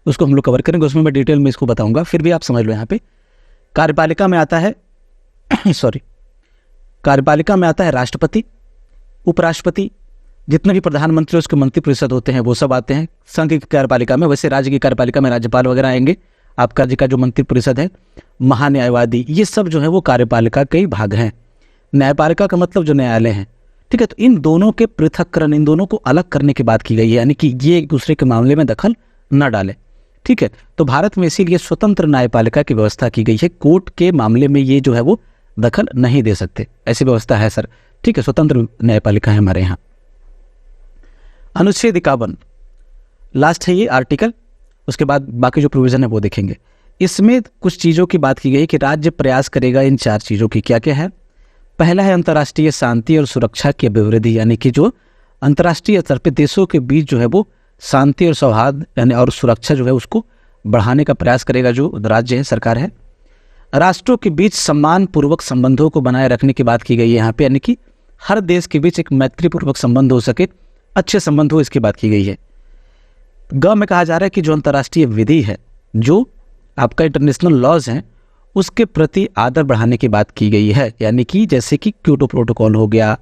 उसको हम लोग कवर करेंगे, उसमें मैं डिटेल में इसको बताऊंगा, फिर भी आप समझ लो। यहाँ पे कार्यपालिका में आता है कार्यपालिका में आता है राष्ट्रपति, उपराष्ट्रपति, जितने भी प्रधानमंत्री उसके मंत्री परिषद होते हैं वो सब आते हैं संघ की कार्यपालिका में। वैसे राज्य की कार्यपालिका में राज्यपाल वगैरह आएंगे, आपका राज्य का जो मंत्री परिषद है, महान्यायवादी, ये सब जो है वो कार्यपालिका के ही भाग हैं। न्यायपालिका का मतलब जो न्यायालय है, ठीक है। तो इन दोनों के पृथक्करण, इन दोनों को अलग करने की बात की गई है, यानी कि ये एक दूसरे के मामले में दखल न डाले, ठीक है। तो भारत में इसीलिए स्वतंत्र न्यायपालिका की व्यवस्था की गई है। कोर्ट के मामले में ये जो है वो दखल नहीं दे सकते, ऐसी व्यवस्था है सर, ठीक है। स्वतंत्र न्यायपालिका है हमारे यहाँ। अनुच्छेद 51 लास्ट है ये आर्टिकल, उसके बाद बाकी जो प्रोविजन है वो देखेंगे। इसमें कुछ चीज़ों की बात की गई कि राज्य प्रयास करेगा इन 4 चीज़ों की। क्या क्या है? पहला है अंतर्राष्ट्रीय शांति और सुरक्षा की अभिवृद्धि, यानी कि जो अंतर्राष्ट्रीय स्तर पर देशों के बीच जो है वो शांति और सौहार्द यानी और सुरक्षा जो है उसको बढ़ाने का प्रयास करेगा जो राज्य है, सरकार है। राष्ट्रों के बीच सम्मान पूर्वक संबंधों को बनाए रखने की बात की गई है यहाँ पे, यानी कि हर देश के बीच एक मैत्रीपूर्वक संबंध हो सके, अच्छे संबंध हो, इसकी बात की गई है। ग में कहा जा रहा है कि जो अंतर्राष्ट्रीय विधि है, जो आपका इंटरनेशनल लॉज हैं, उसके प्रति आदर बढ़ाने की बात की गई है, यानी कि जैसे कि क्योटो प्रोटोकॉल हो गया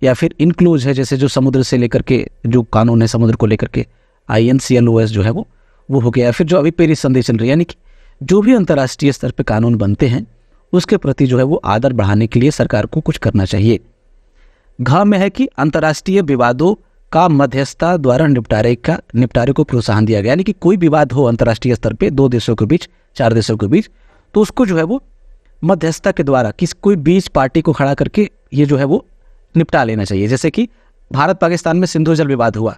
या फिर इनक्लूज है, जैसे जो समुद्र से लेकर के जो कानून है समुद्र को लेकर के INCLOS जो है वो हो गया। फिर जो अभी पेरिस संधि चल रही है, यानी कि जो भी अंतर्राष्ट्रीय स्तर पे कानून बनते हैं उसके प्रति जो है वो आदर बढ़ाने के लिए सरकार को कुछ करना चाहिए। घ में है कि अंतर्राष्ट्रीय विवादों का मध्यस्थता द्वारा निपटारे को प्रोत्साहन दिया गया, यानी कि कोई विवाद हो अंतर्राष्ट्रीय स्तर पे 2 देशों के बीच, 4 देशों के बीच, तो उसको जो है वो मध्यस्थता के द्वारा कोई बीच पार्टी को खड़ा करके ये जो है वो निपटा लेना चाहिए। जैसे कि भारत पाकिस्तान में सिंधु जल विवाद हुआ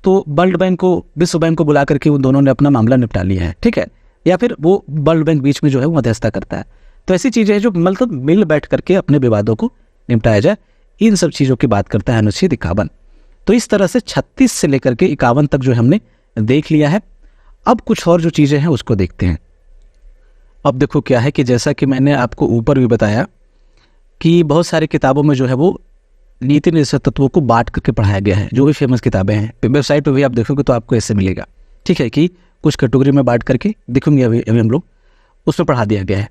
तो वर्ल्ड बैंक को, विश्व बैंक को बुला करके उन दोनों ने अपना मामला निपटा लिया है, ठीक है, या फिर वो वर्ल्ड बैंक बीच में जो है वो मध्यस्थता करता है। तो ऐसी चीजें हैं जो मतलब मिल बैठ करके अपने विवादों को निपटाया जाए, इन सब चीजों की बात करता है अनुच्छेद 51। तो इस तरह से 36 से लेकर के 51 तक जो हमने देख लिया है। अब कुछ और जो चीजें हैं उसको देखते हैं। अब देखो क्या है कि जैसा कि मैंने आपको ऊपर भी बताया कि बहुत सारी किताबों में जो है वो नीति निर्देशक तत्वों को बांट करके पढ़ाया गया है। जो भी फेमस किताबें हैं वेबसाइट पे भी आप देखोगे तो आपको ऐसे मिलेगा, ठीक है, कि कुछ कैटेगरी में बांट करके दिखेंगे अभी हम लोग, उसमें पढ़ा दिया गया है।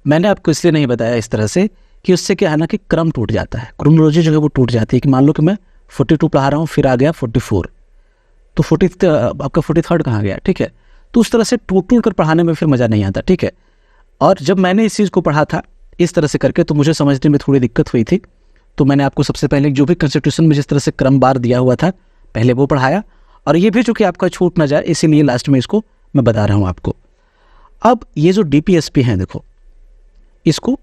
मैंने आपको इसलिए नहीं बताया इस तरह से कि उससे क्या है ना कि क्रम टूट जाता है, क्रोनोलॉजी जो है वो टूट जाती है। कि मान लो कि मैं 42 पढ़ा रहा हूँ, फिर आ गया 44, तो 40 आपका 43rd कहाँ गया, ठीक है। तो उस तरह से टूट कर पढ़ाने में फिर मज़ा नहीं आता, ठीक है। और जब मैंने इस चीज़ को पढ़ा था इस तरह से करके तो मुझे समझने में थोड़ी दिक्कत हुई थी। तो मैंने आपको सबसे पहले जो भी कॉन्स्टिट्यूशन में जिस तरह से क्रमवार दिया हुआ था पहले वो पढ़ाया, और ये भी जो कि आपका छूट ना जाए इसीलिए लास्ट में इसको मैं बता रहा हूँ आपको। अब ये जो DPSP हैं देखो, इसको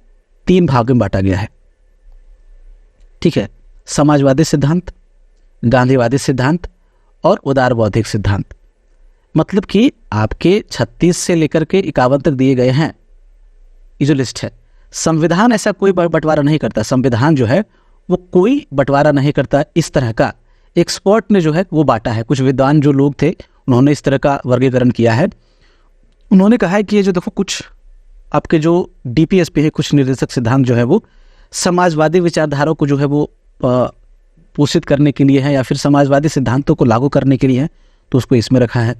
3 भाग में बांटा गया है, ठीक है। समाजवादी सिद्धांत, गांधीवादी सिद्धांत और उदार बौद्धिक सिद्धांत। मतलब कि आपके 36 से लेकर के 51 तक दिए गए हैं, ये जो लिस्ट है। संविधान ऐसा कोई बंटवारा नहीं करता, संविधान जो है वो कोई बंटवारा नहीं करता। इस तरह का एक्सपर्ट ने जो है वो बांटा है, कुछ विद्वान जो लोग थे उन्होंने इस तरह का वर्गीकरण किया है। उन्होंने कहा है कि ये जो देखो कुछ आपके जो DPSP है, कुछ निर्देशक सिद्धांत जो है वो समाजवादी विचारधारा को जो है वो पोषित करने के लिए है या फिर समाजवादी सिद्धांतों को लागू करने के लिए है, तो उसको इसमें रखा है।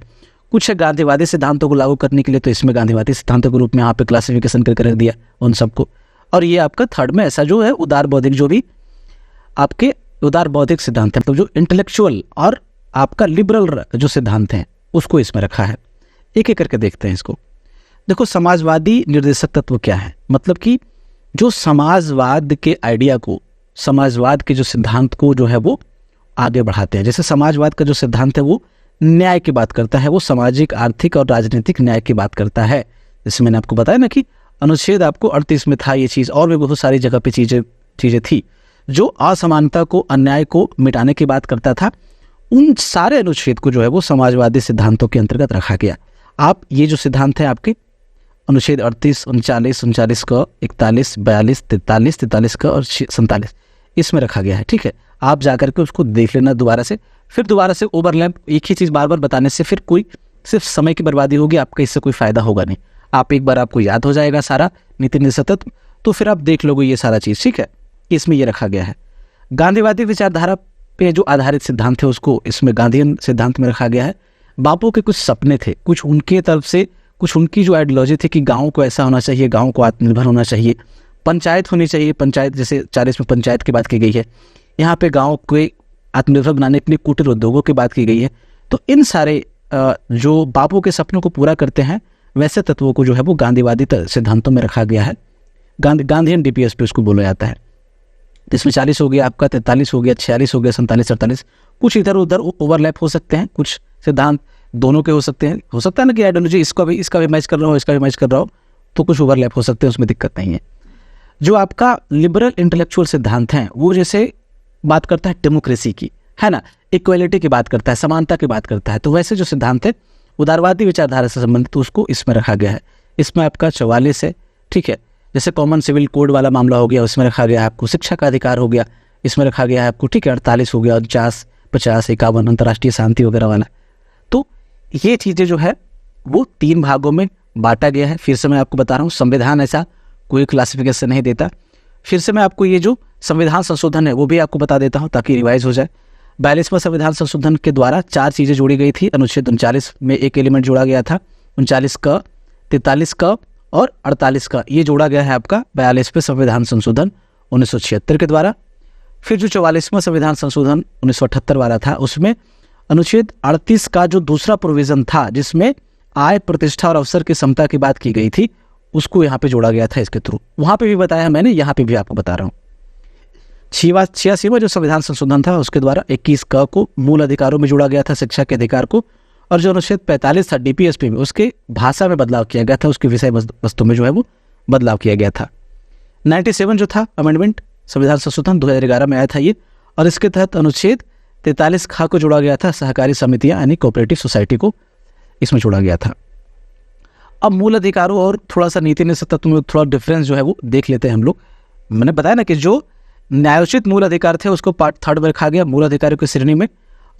कुछ है गांधीवादी सिद्धांतों को लागू करने के लिए, तो इसमें गांधीवादी सिद्धांतों के रूप में यहाँ पे क्लासिफिकेशन करके रख दिया उन सबको। और ये आपका 3rd में ऐसा जो है उदार बौद्धिक, जो भी आपके उदार बौद्धिक सिद्धांत है, तो जो इंटेलेक्चुअल और आपका लिबरल जो सिद्धांत हैं उसको इसमें रखा है। एक एक करके देखते हैं इसको। देखो समाजवादी निर्देशक तत्व क्या है, मतलब कि जो समाजवाद के आइडिया को, समाजवाद के जो सिद्धांत को जो है वो आगे बढ़ाते हैं। जैसे समाजवाद का जो सिद्धांत है वो न्याय की बात करता है, वो सामाजिक, आर्थिक और राजनीतिक न्याय की बात करता है। जैसे मैंने आपको बताया ना कि अनुच्छेद आपको 38 में था ये चीज़, और भी बहुत सारी जगह पे चीज़ें थी जो असमानता को, अन्याय को मिटाने की बात करता था। उन सारे अनुच्छेद को जो है वो समाजवादी सिद्धांतों के अंतर्गत रखा गया। आप ये जो सिद्धांत है आपके अनुच्छेद 38, 39, 39 का, 41, 42, 43, 43 का और 47 इसमें रखा गया है, ठीक है। आप जाकर के उसको देख लेना दोबारा से, फिर दोबारा से ओवरलैप एक ही चीज़ बार बार बताने से फिर कोई सिर्फ समय की बर्बादी होगी, आपका इससे कोई फायदा होगा नहीं। आप एक बार आपको याद हो जाएगा सारा नीति निर्देशक तत्व, तो फिर आप देख लोगे ये सारा चीज़, ठीक है। इसमें ये रखा गया है। गांधीवादी विचारधारा पे जो आधारित सिद्धांत है उसको इसमें गांधीयन सिद्धांत में रखा गया है। बापू के कुछ सपने थे, कुछ उनके तरफ से, कुछ उनकी जो आइडियोलॉजी थी कि गाँव को ऐसा होना चाहिए, गाँव को आत्मनिर्भर होना चाहिए, पंचायत होनी चाहिए, पंचायत जैसे 40 में पंचायत की बात की गई है, यहाँ पे गाँव को आत्मनिर्भर बनाने के लिए कुटीर उद्योगों की बात की गई है। तो इन सारे जो बापू के सपनों को पूरा करते हैं वैसे तत्वों को जो है वो गांधीवादी सिद्धांतों में रखा गया है। गांधीयन DPSP उसको बोला जाता है। इसमें 40 हो गया आपका, 43 हो गया, 46 हो गया, 47, 48, कुछ इधर उधर ओवरलैप हो सकते हैं, कुछ सिद्धांत दोनों के हो सकते हैं। हो सकता है ना कि आइडियोलॉजी इसका भी मैच कर रहा हो, इसका भी मैच कर रहा हो, तो कुछ ओवरलैप हो सकते हैं, उसमें दिक्कत नहीं है। जो आपका लिबरल इंटेलेक्चुअल सिद्धांत है वो जैसे बात करता है डेमोक्रेसी की, है ना, इक्वलिटी की बात करता है, समानता की बात करता है, तो वैसे जो सिद्धांत है उदारवादी विचारधारा से संबंधित तो उसको इसमें रखा गया है। इसमें आपका 44 है, ठीक है। जैसे कॉमन सिविल कोड वाला मामला हो गया उसमें रखा गया है आपको, शिक्षा का अधिकार हो गया इसमें रखा गया है आपको, ठीक है। 48 हो गया, 49, 50, 51 अंतर्राष्ट्रीय शांति वगैरह वाला। तो ये चीज़ें जो है वो 3 भागों में बांटा गया है। फिर से मैं आपको बता रहा हूँ, संविधान ऐसा कोई क्लासिफिकेशन नहीं देता। फिर से मैं आपको ये जो संविधान संशोधन है वो भी आपको बता देता हूँ ताकि रिवाइज हो जाए। 42वां संविधान संशोधन के द्वारा 4 चीज़ें जोड़ी गई थी। अनुच्छेद 39 में एक एलिमेंट जोड़ा गया था, 39 का, 43 का और 48 का, ये जोड़ा गया है आपका 42वें संविधान संशोधन 1976 के द्वारा। फिर जो 44वां संविधान संशोधन 1978 वाला था, उसमें अनुच्छेद 38 का जो दूसरा प्रोविजन था, जिसमें आय, प्रतिष्ठा और अवसर की समता की बात की गई थी, उसको यहाँ पे जोड़ा गया था इसके थ्रू। वहां पे भी बताया मैंने, यहाँ पे भी आपको बता रहा हूँ। 86वां जो संविधान संशोधन था, उसके द्वारा 21 क को मूल अधिकारों में जोड़ा गया था, शिक्षा के अधिकार को। और जो अनुच्छेद 45 था डीपीएसपी में, उसके भाषा में बदलाव किया गया था, उसके विषय वस्तु में जो है वो बदलाव किया गया था। 97 जो था अमेंडमेंट संविधान संशोधन 2011 में आया था ये, और इसके तहत अनुच्छेद 43 ख को जोड़ा गया था, सहकारी समितियां यानी कोऑपरेटिव सोसाइटी को इसमें जोड़ा गया था। अब मूल अधिकारों और थोड़ा सा नीति निषेध तत्व में थोड़ा डिफरेंस जो है वो देख लेते हैं हम लोग। मैंने बताया ना कि जो न्यायोचित मूल अधिकार थे उसको पार्ट 3 में रखा गया मूल अधिकारों की श्रेणी में,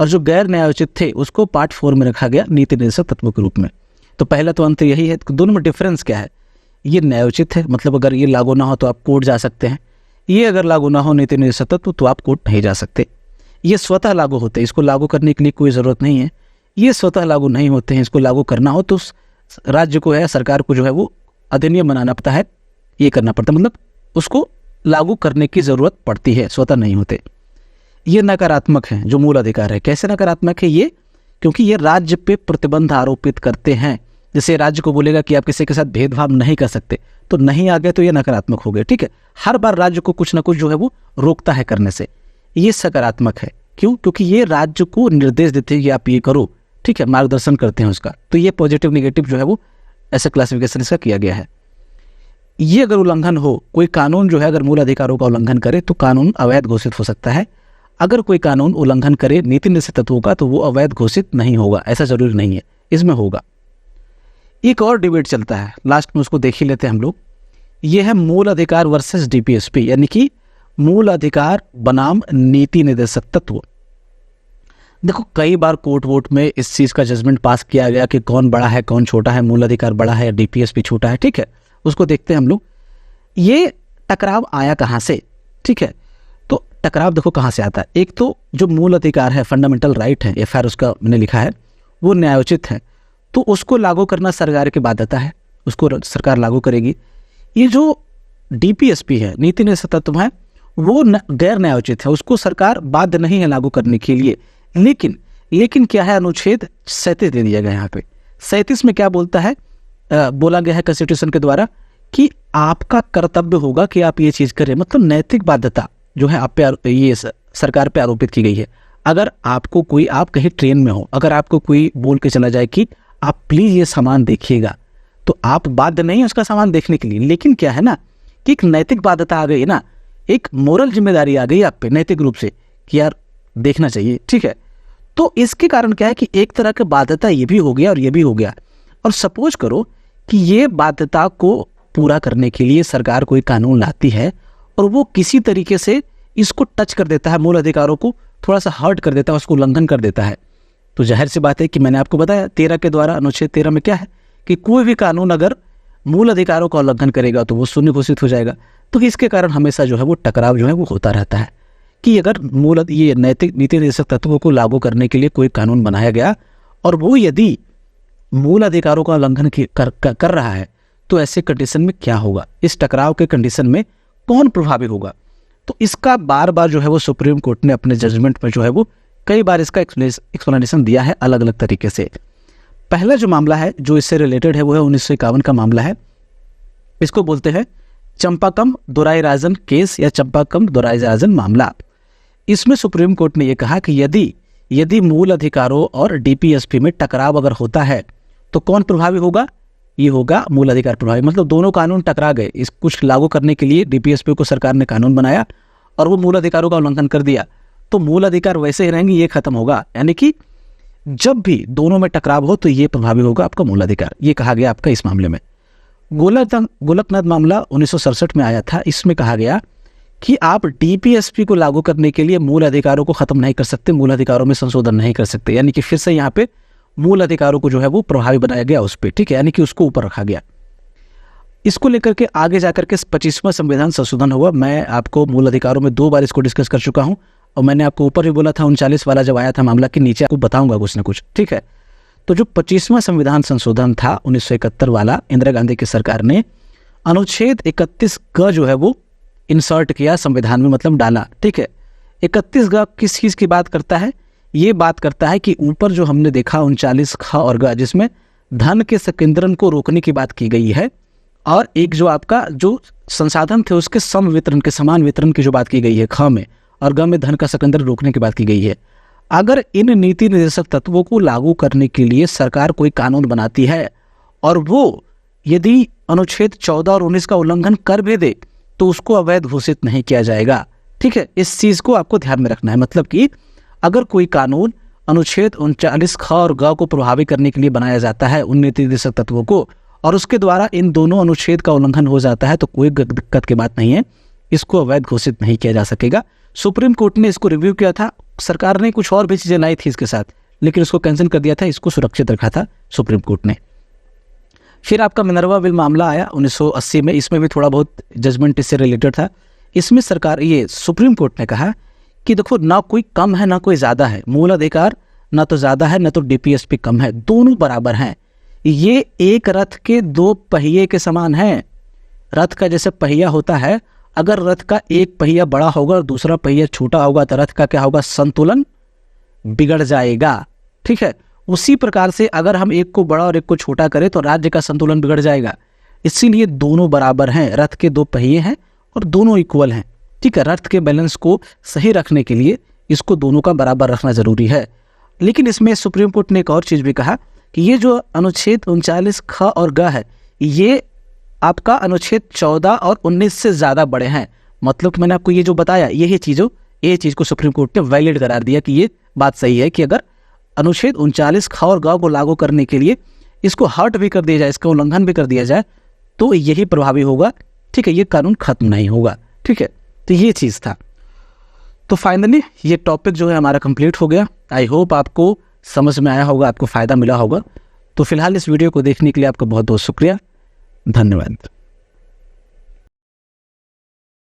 और जो गैर न्यायोचित थे उसको पार्ट 4 में रखा गया नीति निषेध तत्वों के रूप में। तो पहला तो अंतर यही है। दोनों में डिफरेंस क्या है? ये न्यायोचित है, मतलब अगर ये लागू ना हो तो आप कोर्ट जा सकते हैं। ये अगर लागू ना हो नीति निषेध तत्व तो आप कोर्ट नहीं जा सकते। ये स्वतः लागू होते हैं, इसको लागू करने के लिए कोई ज़रूरत नहीं है। ये स्वतः लागू नहीं होते हैं, इसको लागू करना हो तो राज्य को है, सरकार को जो है वो अधिनियम बनाना पड़ता है, ये करना पड़ता है, मतलब उसको लागू करने की ज़रूरत पड़ती है, स्वतः नहीं होते। ये नकारात्मक है जो मूल अधिकार है। कैसे नकारात्मक है ये? क्योंकि ये राज्य पे प्रतिबंध आरोपित करते हैं। जैसे राज्य को बोलेगा कि आप किसी के साथ भेदभाव नहीं कर सकते, तो नहीं आ गए तो ये नकारात्मक हो गए। ठीक है, हर बार राज्य को कुछ ना कुछ जो है वो रोकता है करने से, ये सकारात्मक है। क्यों? क्योंकि ये राज्य को निर्देश देते हैं कि आप ये करो, ठीक है, मार्गदर्शन करते हैं उसका। तो ये पॉजिटिव निगेटिव जो है वो ऐसे क्लासिफिकेशन इसका किया गया है। ये अगर उल्लंघन हो, कोई कानून जो है अगर मूल अधिकारों का उल्लंघन करे तो कानून अवैध घोषित हो सकता है। अगर कोई कानून उल्लंघन करे नीति निषेध तत्वों का तो वो अवैध घोषित नहीं होगा, ऐसा जरूरी नहीं है, इसमें होगा। एक और डिबेट चलता है, लास्ट में उसको देख ही लेते हैं हम लोग। ये है मूल अधिकार वर्सेस डीपीएसपी, यानी कि मूल अधिकार बनाम नीति निर्देशक तत्व। देखो कई बार कोर्ट वोट में इस चीज का जजमेंट पास किया गया कि कौन बड़ा है कौन छोटा है, मूल अधिकार बड़ा है या डीपीएसपी छोटा है। ठीक है, उसको देखते हैं हम लोग। ये टकराव आया कहाँ से? ठीक है, तो टकराव देखो कहाँ से आता है। एक तो जो मूल अधिकार है, फंडामेंटल राइट है, एफआईआर उसका मैंने लिखा है, वो न्यायोचित है, तो उसको लागू करना सरकार की बाध्यता है, उसको सरकार लागू करेगी। ये जो डीपीएसपी है, नीति निषेध तत्व है, वो गैर न्यायोचित है, उसको सरकार बाध्य नहीं है लागू करने के लिए। लेकिन क्या है, अनुच्छेद 37 दे दिया गया यहाँ पे। 37 में क्या बोलता है, बोला गया है कॉन्स्टिट्यूशन के द्वारा कि आपका कर्तव्य होगा कि आप ये चीज करें, मतलब नैतिक बाध्यता जो है आप पे, ये सरकार पे आरोपित की गई है। अगर आपको कोई, आप कहीं ट्रेन में हो, अगर आपको कोई बोल के चला जाए कि आप प्लीज ये सामान देखिएगा, तो आप बाध्य नहीं है उसका सामान देखने के लिए। लेकिन क्या है ना कि एक नैतिक बाध्यता आ गई है ना, एक मोरल जिम्मेदारी आ गई आप पे नैतिक रूप से कि यार देखना चाहिए। ठीक है, तो इसके कारण क्या है कि एक तरह की बाध्यता ये भी हो गया और ये भी हो गया। और सपोज करो कि ये बाध्यता को पूरा करने के लिए सरकार कोई कानून लाती है और वो किसी तरीके से इसको टच कर देता है, मूल अधिकारों को थोड़ा सा हर्ट कर देता है, उसको उल्लंघन कर देता है, तो जाहिर सी बात है कि मैंने आपको बताया 13 के द्वारा, अनुच्छेद 13 में क्या है कि कोई भी कानून अगर मूल अधिकारों का उल्लंघन करेगा तो वो शून्य घोषित हो जाएगा। तो इसके कारण हमेशा जो है वो टकराव जो है वो होता रहता है कि अगर ये नैतिक नीति निर्देशक तत्वों को लागू करने के लिए कोई कानून बनाया गया और वो यदि मूल अधिकारों का उल्लंघन कर रहा है, तो ऐसे कंडीशन में क्या होगा, इस टकराव के कंडीशन में कौन प्रभावी होगा। तो इसका बार बार जो है वो सुप्रीम कोर्ट ने अपने जजमेंट में जो है वो कई बार इसका एक्सप्लेनेशन दिया है अलग अलग तरीके से। पहला जो मामला है जो इससे रिलेटेड है वो है 1951 का मामला है। इसको बोलते हैं चंपाकम दोराईराजन केस या चंपाकम दोराईराजन मामला। इसमें सुप्रीम कोर्ट ने यह कहा कि यदि मूल अधिकारों और डीपीएसपी में टकराव अगर होता है तो कौन प्रभावी होगा, ये होगा मूल अधिकार प्रभावी। मतलब दोनों कानून टकरा गए, इस कुछ लागू करने के लिए डीपीएसपी को सरकार ने कानून बनाया और वो मूल अधिकारों का उल्लंघन कर दिया, तो मूल अधिकार वैसे ही रहेंगे, ये खत्म होगा। यानी कि जब भी दोनों में टकराव हो तो ये प्रभावी होगा आपका मूल अधिकार, ये कहा गया आपका इस मामले में। गोलकनाथ मामला 1967 में आया था। इसमें कहा गया कि आप डीपीएसपी को लागू करने के लिए मूल अधिकारों को खत्म नहीं कर सकते, मूल अधिकारों में संशोधन नहीं कर सकते। यानी कि फिर से यहाँ पे मूल अधिकारों को जो है वो प्रभावी बनाया गया उस पर, ठीक है, यानी कि उसको ऊपर रखा गया। इसको लेकर के आगे जाकर के 25वां संविधान संशोधन हुआ। मैं आपको मूल अधिकारों में 2 बार इसको डिस्कस कर चुका हूँ और मैंने आपको ऊपर भी बोला था 39 वाला जब आया था मामला के नीचे आपको बताऊंगा कुछ ना कुछ, ठीक है। तो जो 25वां संविधान संशोधन था 1971 वाला, इंदिरा गांधी की सरकार ने अनुच्छेद 31 का जो है वो इंसर्ट किया संविधान में, मतलब डाला, ठीक है। 31 किस चीज़ की बात करता है? ये बात करता है कि ऊपर जो हमने देखा 39 ख और ग, जिसमें धन के संकेंद्रण को रोकने की बात की गई है, और एक जो आपका जो संसाधन थे उसके सम वितरण के, समान वितरण की जो बात की गई है ख में, और ग में धन का संकेंद्रण रोकने की बात की गई है। अगर इन नीति निर्देशक तत्वों को लागू करने के लिए सरकार कोई कानून बनाती है और वो यदि अनुच्छेद 14 और 19 का उल्लंघन कर भी दे तो उसको अवैध घोषित नहीं किया जाएगा। ठीक है, इस चीज को आपको ध्यान में रखना है। मतलब कि अगर कोई कानून अनुच्छेद 39 ख और ग को प्रभावी करने के लिए बनाया जाता है उन नीति निर्देशक तत्वों को, और उसके द्वारा इन दोनों अनुच्छेद का उल्लंघन हो जाता है, तो कोई दिक्कत की बात नहीं है, इसको अवैध घोषित नहीं किया जा सकेगा। सुप्रीम कोर्ट ने इसको रिव्यू किया था, सरकार ने कुछ और भी चीजें लाई थी इसके साथ, लेकिन उसको कैंसिल कर दिया था, इसको सुरक्षित रखा था सुप्रीम कोर्ट ने। फिर आपका मिनर्वा बिल मामला आया 1980 में, इसमें भी थोड़ा बहुत जजमेंट इससे रिलेटेड था। इसमें सरकार, ये सुप्रीम कोर्ट ने कहा कि देखो, ना कोई कम है ना कोई ज़्यादा है, मूल अधिकार ना तो ज़्यादा है ना तो डीपीएसपी कम है, दोनों बराबर हैं। ये एक रथ के दो पहिए के समान हैं। रथ का जैसे पहिया होता है, अगर रथ का एक पहिया बड़ा होगा और दूसरा पहिया छोटा होगा तो रथ का क्या होगा? संतुलन बिगड़ जाएगा। ठीक है, उसी प्रकार से अगर हम एक को बड़ा और एक को छोटा करें तो राज्य का संतुलन बिगड़ जाएगा। इसीलिए दोनों बराबर हैं, रथ के दो पहिए हैं और दोनों इक्वल हैं। ठीक है, रथ के बैलेंस को सही रखने के लिए इसको दोनों का बराबर रखना जरूरी है। लेकिन इसमें सुप्रीम कोर्ट ने एक और चीज भी कहा कि ये जो अनुच्छेद 39 ख और ग है, ये आपका अनुच्छेद 14 और 19 से ज्यादा बड़े हैं। मतलब कि मैंने आपको ये जो बताया, ये चीज को सुप्रीम कोर्ट ने वैलिड करार दिया कि ये बात सही है कि अगर अनुच्छेद 39 ख और ग को लागू करने के लिए इसको हर्ट भी कर दिया जाए, इसका उल्लंघन भी कर दिया जाए, तो यही प्रभावी होगा। ठीक है, ये कानून खत्म नहीं होगा। ठीक है, तो ये चीज था। तो फाइनली ये टॉपिक जो है हमारा कंप्लीट हो गया। आई होप आपको समझ में आया होगा, आपको फायदा मिला होगा। तो फिलहाल इस वीडियो को देखने के लिए आपका बहुत बहुत शुक्रिया, धन्यवाद।